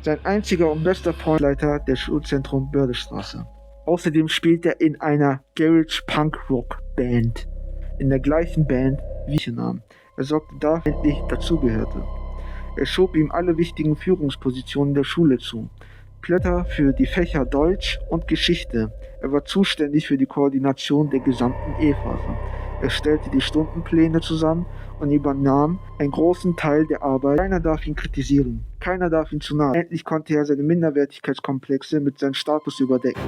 Speaker 1: Sein einziger und bester Freund Leiter der Schulzentrum Bördestraße. Außerdem spielt er in einer Garage-Punk-Rock-Band. In der gleichen Band wie ich nahm. Er sorgte dafür, dass er endlich dazugehörte. Er schob ihm alle wichtigen Führungspositionen der Schule zu. Blätter für die Fächer Deutsch und Geschichte. Er war zuständig für die Koordination der gesamten E-Phase. Er stellte die Stundenpläne zusammen und übernahm einen großen Teil der Arbeit. Keiner darf ihn kritisieren. Keiner darf ihn zu nahe. Endlich konnte er seine Minderwertigkeitskomplexe mit seinem Status überdecken.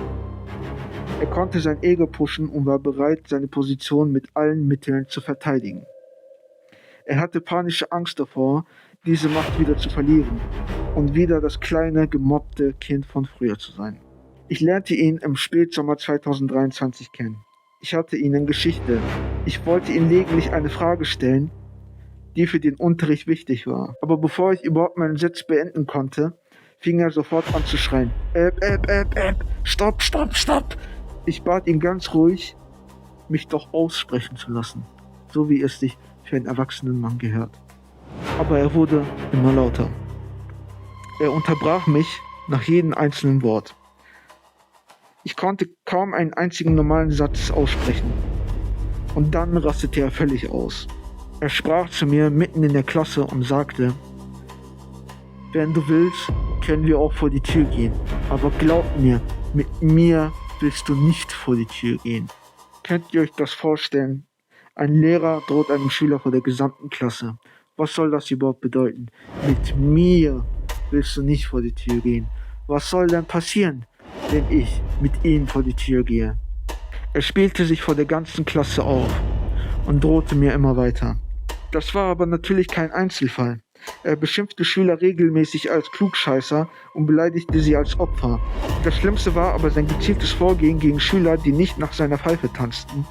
Speaker 1: Er konnte sein Ego pushen und war bereit, seine Position mit allen Mitteln zu verteidigen. Er hatte panische Angst davor, diese Macht wieder zu verlieren und wieder das kleine, gemobbte Kind von früher zu sein. Ich lernte ihn im Spätsommer 2023 kennen. Ich hatte ihn in Geschichte. Ich wollte ihm lediglich eine Frage stellen, die für den Unterricht wichtig war. Aber bevor ich überhaupt meinen Satz beenden konnte, fing er sofort an zu schreien. Stopp, stopp, stopp! Ich bat ihn ganz ruhig, mich doch aussprechen zu lassen, so wie es sich für einen erwachsenen Mann gehört. Aber er wurde immer lauter. Er unterbrach mich nach jedem einzelnen Wort. Ich konnte kaum einen einzigen normalen Satz aussprechen. Und dann rastete er völlig aus. Er sprach zu mir mitten in der Klasse und sagte: Wenn du willst, können wir auch vor die Tür gehen. Aber glaub mir, mit mir willst du nicht vor die Tür gehen. Könnt ihr euch das vorstellen? Ein Lehrer droht einem Schüler vor der gesamten Klasse. Was soll das überhaupt bedeuten? Mit mir willst du nicht vor die Tür gehen. Was soll denn passieren, wenn ich mit ihm vor die Tür gehe? Er spielte sich vor der ganzen Klasse auf und drohte mir immer weiter. Das war aber natürlich kein Einzelfall. Er beschimpfte Schüler regelmäßig als Klugscheißer und beleidigte sie als Opfer. Das Schlimmste war aber sein gezieltes Vorgehen gegen Schüler, die nicht nach seiner Pfeife tanzten.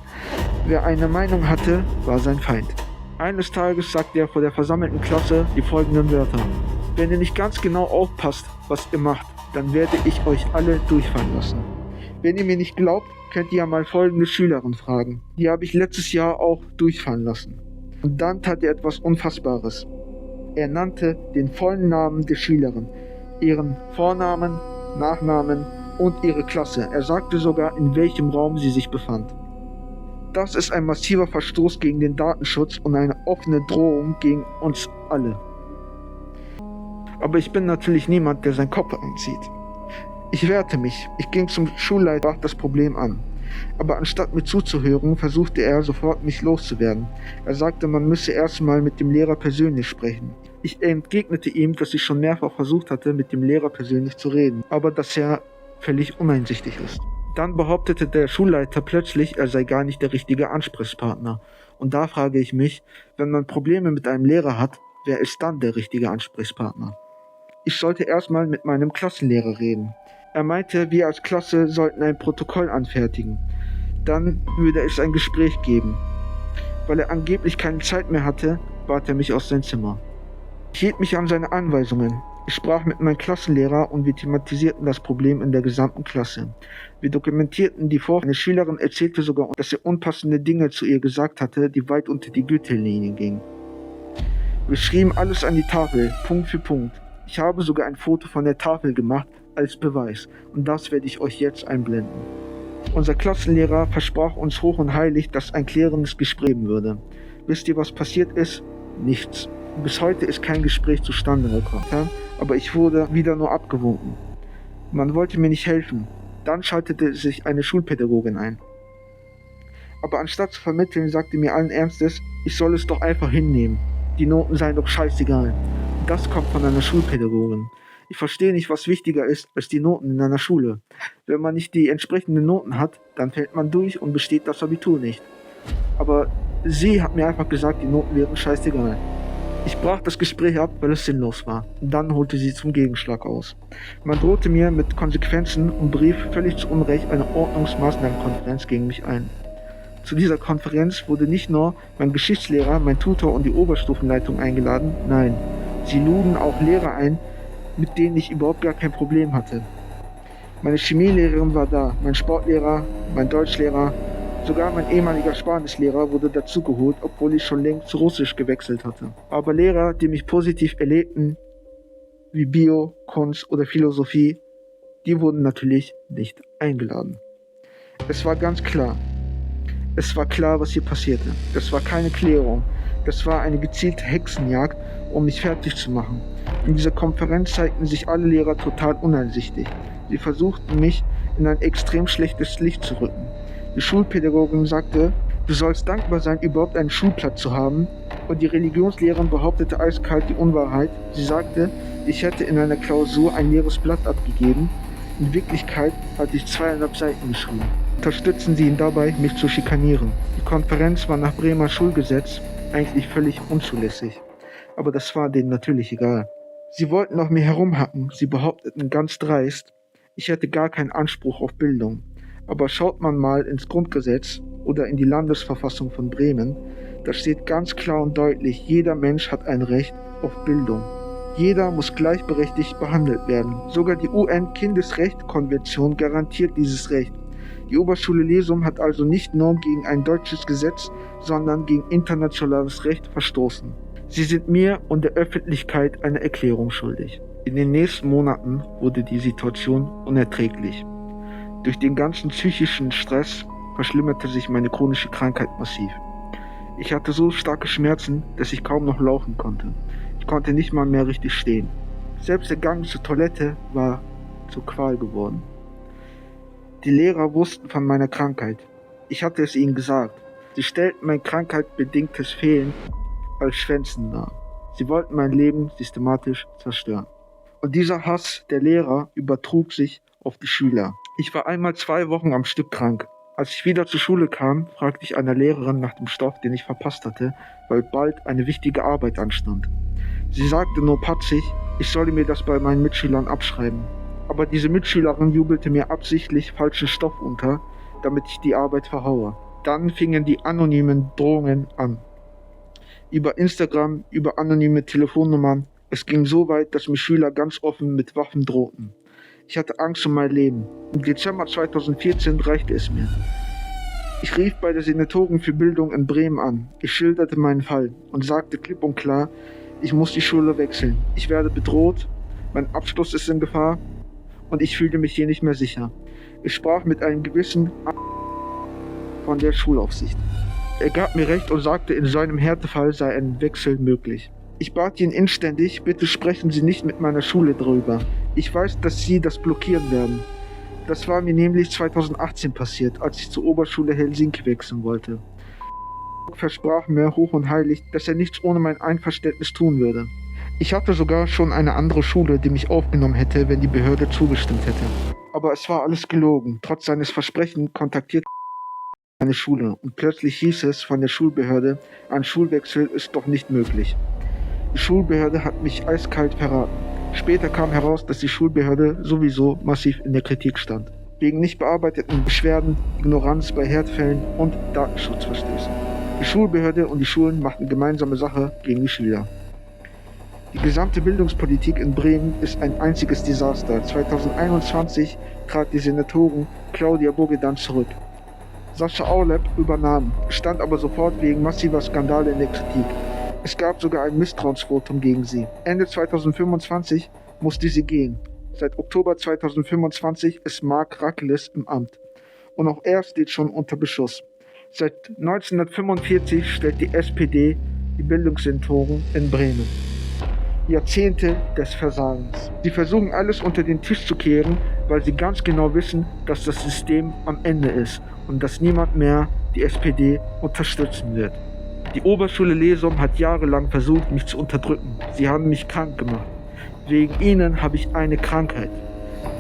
Speaker 1: Wer eine Meinung hatte, war sein Feind. Eines Tages sagte er vor der versammelten Klasse die folgenden Wörter: Wenn ihr nicht ganz genau aufpasst, was ihr macht, dann werde ich euch alle durchfallen lassen. Wenn ihr mir nicht glaubt, könnt ihr ja mal folgende Schülerin fragen. Die habe ich letztes Jahr auch durchfallen lassen. Und dann tat er etwas Unfassbares. Er nannte den vollen Namen der Schülerin, ihren Vornamen, Nachnamen und ihre Klasse. Er sagte sogar, in welchem Raum sie sich befand. Das ist ein massiver Verstoß gegen den Datenschutz und eine offene Drohung gegen uns alle. Aber ich bin natürlich niemand, der seinen Kopf einzieht. Ich wehrte mich. Ich ging zum Schulleiter und sprach das Problem an. Aber anstatt mir zuzuhören, versuchte er sofort, mich loszuwerden. Er sagte, man müsse erstmal mit dem Lehrer persönlich sprechen. Ich entgegnete ihm, dass ich schon mehrfach versucht hatte, mit dem Lehrer persönlich zu reden, aber dass er völlig uneinsichtig ist. Dann behauptete der Schulleiter plötzlich, er sei gar nicht der richtige Ansprechpartner. Und da frage ich mich, wenn man Probleme mit einem Lehrer hat, wer ist dann der richtige Ansprechpartner? Ich sollte erstmal mit meinem Klassenlehrer reden. Er meinte, wir als Klasse sollten ein Protokoll anfertigen. Dann würde es ein Gespräch geben. Weil er angeblich keine Zeit mehr hatte, bat er mich aus sein Zimmer. Ich hielt mich an seine Anweisungen. Ich sprach mit meinem Klassenlehrer und wir thematisierten das Problem in der gesamten Klasse. Wir dokumentierten die Vorfälle. Eine Schülerin erzählte sogar, dass er unpassende Dinge zu ihr gesagt hatte, die weit unter die Gürtellinie gingen. Wir schrieben alles an die Tafel, Punkt für Punkt. Ich habe sogar ein Foto von der Tafel gemacht, als Beweis. Und das werde ich euch jetzt einblenden. Unser Klassenlehrer versprach uns hoch und heilig, dass ein klärendes Gespräch geben würde. Wisst ihr, was passiert ist? Nichts. Bis heute ist kein Gespräch zustande gekommen, aber ich wurde wieder nur abgewunken. Man wollte mir nicht helfen. Dann schaltete sich eine Schulpädagogin ein. Aber anstatt zu vermitteln, sagte mir allen Ernstes, ich soll es doch einfach hinnehmen. Die Noten seien doch scheißegal. Das kommt von einer Schulpädagogin. Ich verstehe nicht, was wichtiger ist als die Noten in einer Schule. Wenn man nicht die entsprechenden Noten hat, dann fällt man durch und besteht das Abitur nicht. Aber sie hat mir einfach gesagt, die Noten wären scheißegal. Ich brach das Gespräch ab, weil es sinnlos war. Dann holte sie zum Gegenschlag aus. Man drohte mir mit Konsequenzen und berief völlig zu Unrecht eine Ordnungsmaßnahmenkonferenz gegen mich ein. Zu dieser Konferenz wurde nicht nur mein Geschichtslehrer, mein Tutor und die Oberstufenleitung eingeladen, nein, sie luden auch Lehrer ein, mit denen ich überhaupt gar kein Problem hatte. Meine Chemielehrerin war da, mein Sportlehrer, mein Deutschlehrer, sogar mein ehemaliger Spanischlehrer wurde dazugeholt, obwohl ich schon längst zu Russisch gewechselt hatte. Aber Lehrer, die mich positiv erlebten, wie Bio, Kunst oder Philosophie, die wurden natürlich nicht eingeladen. Es war ganz klar. Es war klar, was hier passierte. Das war keine Klärung. Das war eine gezielte Hexenjagd, um mich fertig zu machen. In dieser Konferenz zeigten sich alle Lehrer total uneinsichtig. Sie versuchten, mich in ein extrem schlechtes Licht zu rücken. Die Schulpädagogin sagte, du sollst dankbar sein, überhaupt einen Schulplatz zu haben. Und die Religionslehrerin behauptete eiskalt die Unwahrheit. Sie sagte, ich hätte in einer Klausur ein leeres Blatt abgegeben. In Wirklichkeit hatte ich 200 Seiten geschrieben. Unterstützen Sie ihn dabei, mich zu schikanieren. Die Konferenz war nach Bremer Schulgesetz eigentlich völlig unzulässig. Aber das war denen natürlich egal. Sie wollten auf mir herumhacken. Sie behaupteten ganz dreist, ich hätte gar keinen Anspruch auf Bildung. Aber schaut man mal ins Grundgesetz oder in die Landesverfassung von Bremen, da steht ganz klar und deutlich, jeder Mensch hat ein Recht auf Bildung. Jeder muss gleichberechtigt behandelt werden. Sogar die UN-Kindesrecht-Konvention garantiert dieses Recht. Die Oberschule Lesum hat also nicht nur gegen ein deutsches Gesetz, sondern gegen internationales Recht verstoßen. Sie sind mir und der Öffentlichkeit eine Erklärung schuldig. In den nächsten Monaten wurde die Situation unerträglich. Durch den ganzen psychischen Stress verschlimmerte sich meine chronische Krankheit massiv. Ich hatte so starke Schmerzen, dass ich kaum noch laufen konnte. Ich konnte nicht mal mehr richtig stehen. Selbst der Gang zur Toilette war zur Qual geworden. Die Lehrer wussten von meiner Krankheit. Ich hatte es ihnen gesagt. Sie stellten mein krankheitsbedingtes Fehlen als Schwänzen dar. Sie wollten mein Leben systematisch zerstören. Und dieser Hass der Lehrer übertrug sich auf die Schüler. Ich war einmal 2 Wochen am Stück krank. Als ich wieder zur Schule kam, fragte ich eine Lehrerin nach dem Stoff, den ich verpasst hatte, weil bald eine wichtige Arbeit anstand. Sie sagte nur patzig, ich solle mir das bei meinen Mitschülern abschreiben. Aber diese Mitschülerin jubelte mir absichtlich falschen Stoff unter, damit ich die Arbeit verhaue. Dann fingen die anonymen Drohungen an. Über Instagram, über anonyme Telefonnummern. Es ging so weit, dass mir Schüler ganz offen mit Waffen drohten. Ich hatte Angst um mein Leben. Im Dezember 2014 reichte es mir. Ich rief bei der Senatorin für Bildung in Bremen an. Ich schilderte meinen Fall und sagte klipp und klar, ich muss die Schule wechseln. Ich werde bedroht, mein Abschluss ist in Gefahr und ich fühle mich hier nicht mehr sicher. Ich sprach mit einem gewissen von der Schulaufsicht. Er gab mir recht und sagte, in seinem Härtefall sei ein Wechsel möglich. Ich bat ihn inständig, bitte sprechen Sie nicht mit meiner Schule drüber. Ich weiß, dass Sie das blockieren werden. Das war mir nämlich 2018 passiert, als ich zur Oberschule Helsinki wechseln wollte. Versprach mir hoch und heilig, dass er nichts ohne mein Einverständnis tun würde. Ich hatte sogar schon eine andere Schule, die mich aufgenommen hätte, wenn die Behörde zugestimmt hätte. Aber es war alles gelogen. Trotz seines Versprechens kontaktierte eine Schule und plötzlich hieß es von der Schulbehörde, ein Schulwechsel ist doch nicht möglich. Die Schulbehörde hat mich eiskalt verraten. Später kam heraus, dass die Schulbehörde sowieso massiv in der Kritik stand. Wegen nicht bearbeiteten Beschwerden, Ignoranz bei Härtefällen und Datenschutzverstößen. Die Schulbehörde und die Schulen machten gemeinsame Sache gegen die Schüler. Die gesamte Bildungspolitik in Bremen ist ein einziges Desaster. 2021 trat die Senatorin Claudia Bogedan zurück. Sascha Aulep übernahm, stand aber sofort wegen massiver Skandale in der Kritik. Es gab sogar ein Misstrauensvotum gegen sie. Ende 2025 musste sie gehen. Seit Oktober 2025 ist Mark Rakeles im Amt. Und auch er steht schon unter Beschuss. Seit 1945 stellt die SPD die Bildungssenatoren in Bremen. Jahrzehnte des Versagens. Sie versuchen alles unter den Tisch zu kehren, weil sie ganz genau wissen, dass das System am Ende ist und dass niemand mehr die SPD unterstützen wird. Die Oberschule Lesum hat jahrelang versucht, mich zu unterdrücken. Sie haben mich krank gemacht. Wegen ihnen habe ich eine Krankheit,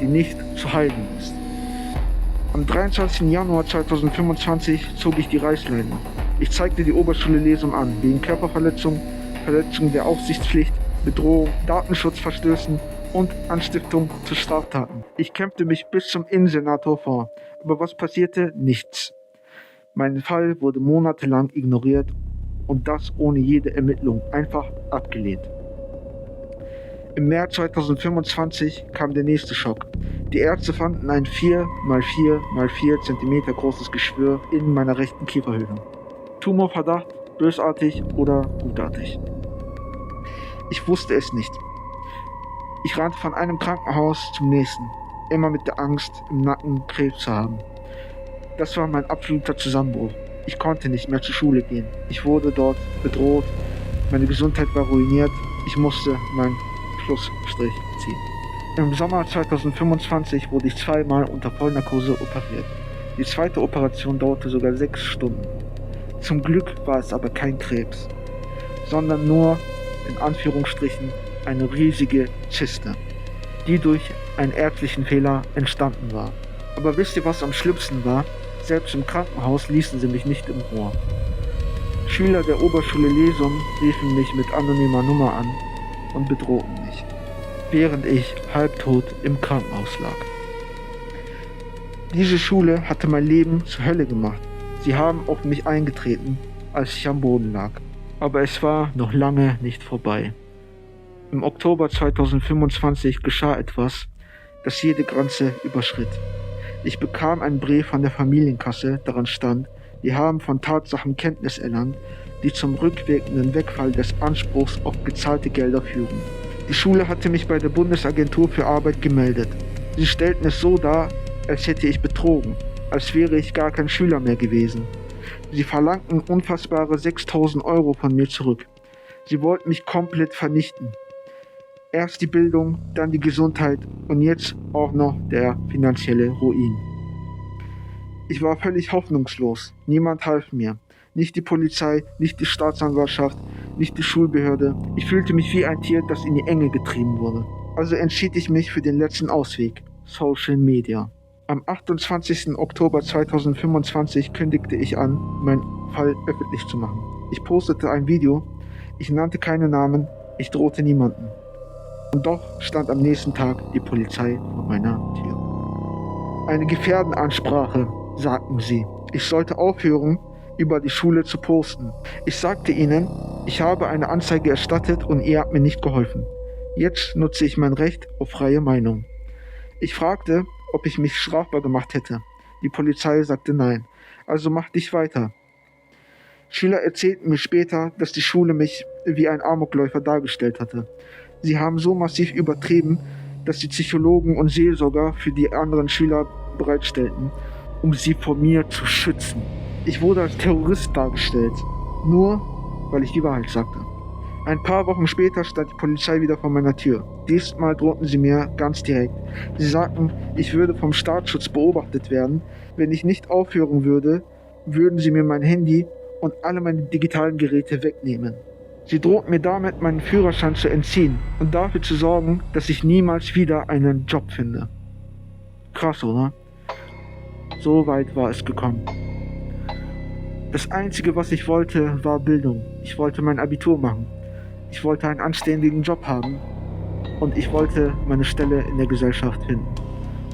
Speaker 1: die nicht zu heilen ist. Am 23. Januar 2025 zog ich die Reißleine. Ich zeigte die Oberschule Lesum an, wegen Körperverletzung, Verletzung der Aufsichtspflicht, Bedrohung, Datenschutzverstößen und Anstiftung zu Straftaten. Ich kämpfte mich bis zum Innensenator vor, aber was passierte? Nichts. Mein Fall wurde monatelang ignoriert und das ohne jede Ermittlung, einfach abgelehnt. Im März 2025 kam der nächste Schock. Die Ärzte fanden ein 4x4x4 cm großes Geschwür in meiner rechten Kieferhöhle. Tumorverdacht, bösartig oder gutartig. Ich wusste es nicht. Ich rannte von einem Krankenhaus zum nächsten, immer mit der Angst, im Nacken Krebs zu haben. Das war mein absoluter Zusammenbruch. Ich konnte nicht mehr zur Schule gehen. Ich wurde dort bedroht, meine Gesundheit war ruiniert, ich musste meinen Schlussstrich ziehen. Im Sommer 2025 wurde ich 2-mal unter Vollnarkose operiert. Die zweite Operation dauerte sogar 6 Stunden. Zum Glück war es aber kein Krebs, sondern nur, in Anführungsstrichen, eine riesige Zyste, die durch einen ärztlichen Fehler entstanden war. Aber wisst ihr, was am schlimmsten war? Selbst im Krankenhaus ließen sie mich nicht in Ruhe. Schüler der Oberschule Lesum riefen mich mit anonymer Nummer an und bedrohten mich, während ich halbtot im Krankenhaus lag. Diese Schule hatte mein Leben zur Hölle gemacht. Sie haben auf mich eingetreten, als ich am Boden lag. Aber es war noch lange nicht vorbei. Im Oktober 2025 geschah etwas, das jede Grenze überschritt. Ich bekam einen Brief von der Familienkasse, daran stand, die haben von Tatsachen Kenntnis erlangt, die zum rückwirkenden Wegfall des Anspruchs auf gezahlte Gelder führen. Die Schule hatte mich bei der Bundesagentur für Arbeit gemeldet. Sie stellten es so dar, als hätte ich betrogen, als wäre ich gar kein Schüler mehr gewesen. Sie verlangten unfassbare 6.000 € von mir zurück. Sie wollten mich komplett vernichten. Erst die Bildung, dann die Gesundheit und jetzt auch noch der finanzielle Ruin. Ich war völlig hoffnungslos. Niemand half mir. Nicht die Polizei, nicht die Staatsanwaltschaft, nicht die Schulbehörde. Ich fühlte mich wie ein Tier, das in die Enge getrieben wurde. Also entschied ich mich für den letzten Ausweg: Social Media. Am 28. Oktober 2025 kündigte ich an, meinen Fall öffentlich zu machen. Ich postete ein Video, ich nannte keine Namen, ich drohte niemanden. Und doch stand am nächsten Tag die Polizei vor meiner Tür. Eine Gefährdenansprache, sagten sie. Ich sollte aufhören, über die Schule zu posten. Ich sagte ihnen, ich habe eine Anzeige erstattet und ihr habt mir nicht geholfen. Jetzt nutze ich mein Recht auf freie Meinung. Ich fragte, ob ich mich strafbar gemacht hätte. Die Polizei sagte nein. Also machte ich weiter. Schüler erzählten mir später, dass die Schule mich wie ein Amokläufer dargestellt hatte. Sie haben so massiv übertrieben, dass die Psychologen und Seelsorger für die anderen Schüler bereitstellten, um sie vor mir zu schützen. Ich wurde als Terrorist dargestellt, nur weil ich die Wahrheit sagte. Ein paar Wochen später stand die Polizei wieder vor meiner Tür. Diesmal drohten sie mir ganz direkt. Sie sagten, ich würde vom Staatsschutz beobachtet werden. Wenn ich nicht aufhören würde, würden sie mir mein Handy und alle meine digitalen Geräte wegnehmen. Sie drohten mir damit, meinen Führerschein zu entziehen und dafür zu sorgen, dass ich niemals wieder einen Job finde. Krass, oder? So weit war es gekommen. Das Einzige, was ich wollte, war Bildung. Ich wollte mein Abitur machen. Ich wollte einen anständigen Job haben und ich wollte meine Stelle in der Gesellschaft finden.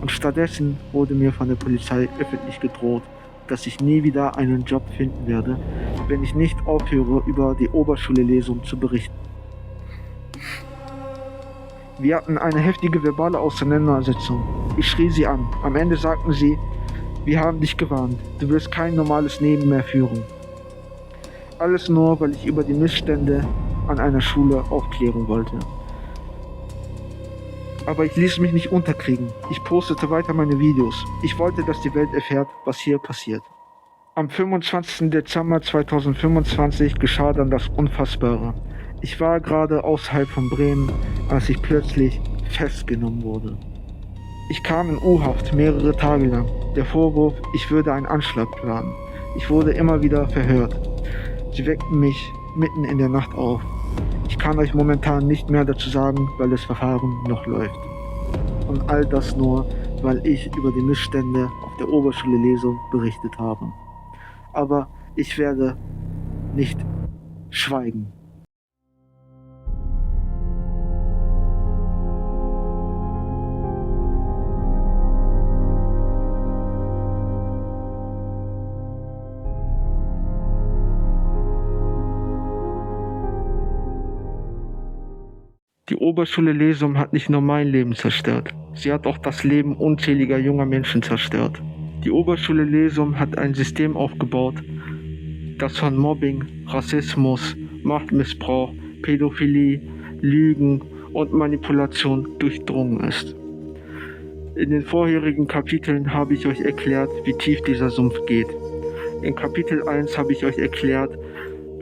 Speaker 1: Und stattdessen wurde mir von der Polizei öffentlich gedroht, dass ich nie wieder einen Job finden werde, wenn ich nicht aufhöre, über die Oberschule-Lesung zu berichten. Wir hatten eine heftige verbale Auseinandersetzung. Ich schrie sie an. Am Ende sagten sie, wir haben dich gewarnt, du wirst kein normales Leben mehr führen. Alles nur, weil ich über die Missstände an einer Schule aufklären wollte. Aber ich ließ mich nicht unterkriegen. Ich postete weiter meine Videos. Ich wollte, dass die Welt erfährt, was hier passiert. Am 25. Dezember 2025 geschah dann das Unfassbare. Ich war gerade außerhalb von Bremen, als ich plötzlich festgenommen wurde. Ich kam in U-Haft mehrere Tage lang. Der Vorwurf, ich würde einen Anschlag planen. Ich wurde immer wieder verhört. Sie weckten mich mitten in der Nacht auf. Ich kann euch momentan nicht mehr dazu sagen, weil das Verfahren noch läuft. Und all das nur, weil ich über die Missstände auf der Oberschule-Lesung berichtet habe. Aber ich werde nicht schweigen. Die Oberschule Lesum hat nicht nur mein Leben zerstört, sie hat auch das Leben unzähliger junger Menschen zerstört. Die Oberschule Lesum hat ein System aufgebaut, das von Mobbing, Rassismus, Machtmissbrauch, Pädophilie, Lügen und Manipulation durchdrungen ist. In den vorherigen Kapiteln habe ich euch erklärt, wie tief dieser Sumpf geht. In Kapitel 1 habe ich euch erklärt,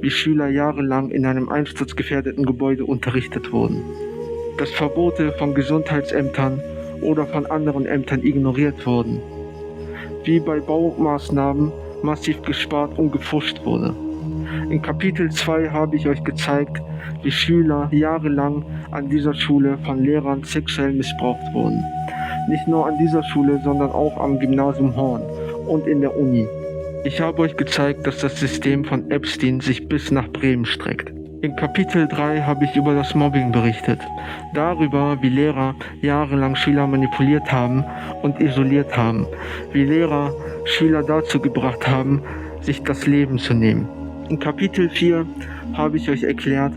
Speaker 1: wie Schüler jahrelang in einem einsturzgefährdeten Gebäude unterrichtet wurden, dass Verbote von Gesundheitsämtern oder von anderen Ämtern ignoriert wurden, wie bei Baumaßnahmen massiv gespart und gepfuscht wurde. In Kapitel 2 habe ich euch gezeigt, wie Schüler jahrelang an dieser Schule von Lehrern sexuell missbraucht wurden. Nicht nur an dieser Schule, sondern auch am Gymnasium Horn und in der Uni. Ich habe euch gezeigt, dass das System von Epstein sich bis nach Bremen streckt. In Kapitel 3 habe ich über das Mobbing berichtet, darüber, wie Lehrer jahrelang Schüler manipuliert haben und isoliert haben, wie Lehrer Schüler dazu gebracht haben, sich das Leben zu nehmen. In Kapitel 4 habe ich euch erklärt,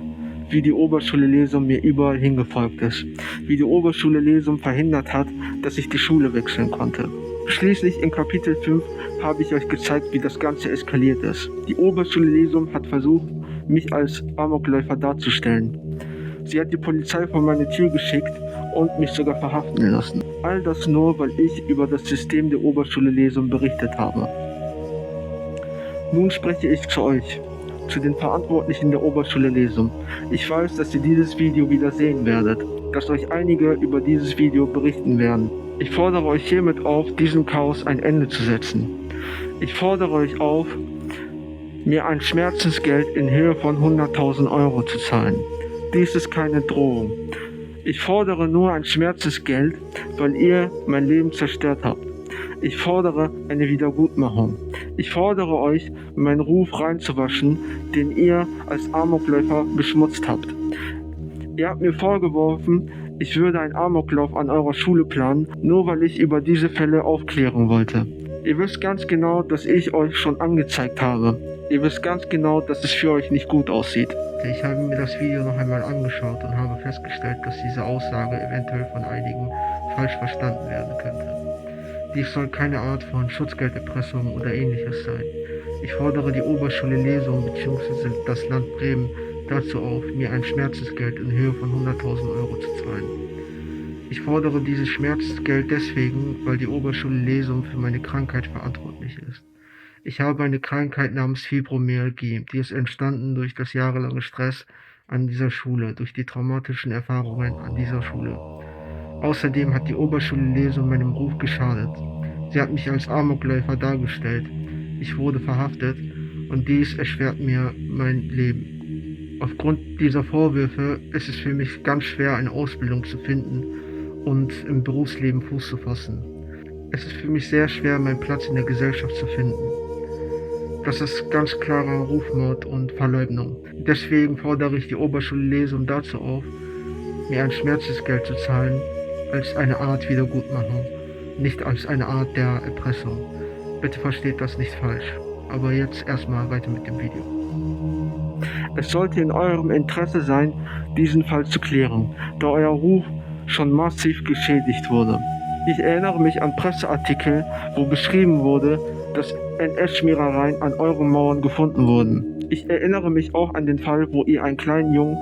Speaker 1: wie die Oberschule Lesum mir überall hingefolgt ist, wie die Oberschule Lesum verhindert hat, dass ich die Schule wechseln konnte. Schließlich in Kapitel 5 habe ich euch gezeigt, wie das Ganze eskaliert ist. Die Oberschule Lesum hat versucht, mich als Amokläufer darzustellen. Sie hat die Polizei vor meine Tür geschickt und mich sogar verhaften lassen. All das nur, weil ich über das System der Oberschule Lesum berichtet habe. Nun spreche ich zu euch, zu den Verantwortlichen der Oberschule Lesum. Ich weiß, dass ihr dieses Video wieder sehen werdet, dass euch einige über dieses Video berichten werden. Ich fordere euch hiermit auf, diesem Chaos ein Ende zu setzen. Ich fordere euch auf, mir ein Schmerzensgeld in Höhe von 100.000 Euro zu zahlen. Dies ist keine Drohung. Ich fordere nur ein Schmerzensgeld, weil ihr mein Leben zerstört habt. Ich fordere eine Wiedergutmachung. Ich fordere euch, meinen Ruf reinzuwaschen, den ihr als Amokläufer beschmutzt habt. Ihr habt mir vorgeworfen, ich würde einen Amoklauf an eurer Schule planen, nur weil ich über diese Fälle aufklären wollte. Ihr wisst ganz genau, dass ich euch schon angezeigt habe. Ihr wisst ganz genau, dass es für euch nicht gut aussieht. Ich habe mir das Video noch einmal angeschaut und habe festgestellt, dass diese Aussage eventuell von einigen falsch verstanden werden könnte. Dies soll keine Art von Schutzgelderpressung oder ähnliches sein. Ich fordere die Oberschule Lesum bzw. das Land Bremen dazu auf, mir ein Schmerzensgeld in Höhe von 100.000 Euro zu zahlen. Ich fordere dieses Schmerzensgeld deswegen, weil die Oberschule Lesum für meine Krankheit verantwortlich ist. Ich habe eine Krankheit namens Fibromyalgie, die ist entstanden durch das jahrelange Stress an dieser Schule, durch die traumatischen Erfahrungen an dieser Schule. Außerdem hat die Oberschule Lesum meinem Ruf geschadet. Sie hat mich als Amokläufer dargestellt. Ich wurde verhaftet und dies erschwert mir mein Leben. Aufgrund dieser Vorwürfe ist es für mich ganz schwer, eine Ausbildung zu finden und im Berufsleben Fuß zu fassen. Es ist für mich sehr schwer, meinen Platz in der Gesellschaft zu finden. Das ist ganz klarer Rufmord und Verleugnung. Deswegen fordere ich die Oberschule Lesum dazu auf, mir ein Schmerzensgeld zu zahlen, als eine Art Wiedergutmachung, nicht als eine Art der Erpressung. Bitte versteht das nicht falsch. Aber jetzt erstmal weiter mit dem Video. Es sollte in eurem Interesse sein, diesen Fall zu klären, da euer Ruf schon massiv geschädigt wurde. Ich erinnere mich an Presseartikel, wo beschrieben wurde, dass NS-Schmierereien an euren Mauern gefunden wurden. Ich erinnere mich auch an den Fall, wo ihr einen kleinen Jungen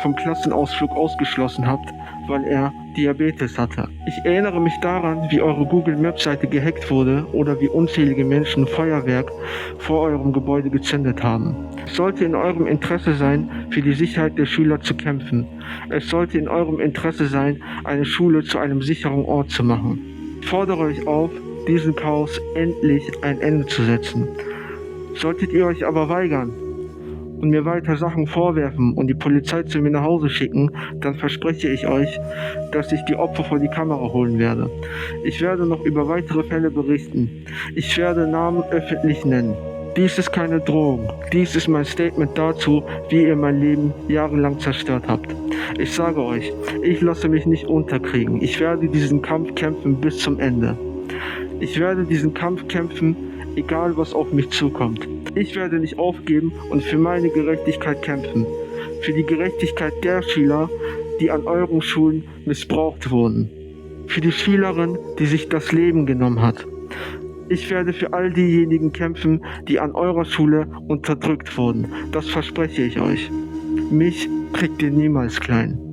Speaker 1: vom Klassenausflug ausgeschlossen habt, weil er Diabetes hatte. Ich erinnere mich daran, wie eure Google Maps Seite gehackt wurde oder wie unzählige Menschen Feuerwerk vor eurem Gebäude gezündet haben. Es sollte in eurem Interesse sein, für die Sicherheit der Schüler zu kämpfen. Es sollte in eurem Interesse sein, eine Schule zu einem sicheren Ort zu machen. Ich fordere euch auf, diesem Chaos endlich ein Ende zu setzen. Solltet ihr euch aber weigern und mir weiter Sachen vorwerfen und die Polizei zu mir nach Hause schicken, dann verspreche ich euch, dass ich die Opfer vor die Kamera holen werde. Ich werde noch über weitere Fälle berichten. Ich werde Namen öffentlich nennen. Dies ist keine Drohung. Dies ist mein Statement dazu, wie ihr mein Leben jahrelang zerstört habt. Ich sage euch, ich lasse mich nicht unterkriegen. Ich werde diesen Kampf kämpfen bis zum Ende. Ich werde diesen Kampf kämpfen, egal was auf mich zukommt. Ich werde nicht aufgeben und für meine Gerechtigkeit kämpfen. Für die Gerechtigkeit der Schüler, die an euren Schulen missbraucht wurden. Für die Schülerin, die sich das Leben genommen hat. Ich werde für all diejenigen kämpfen, die an eurer Schule unterdrückt wurden. Das verspreche ich euch. Mich kriegt ihr niemals klein.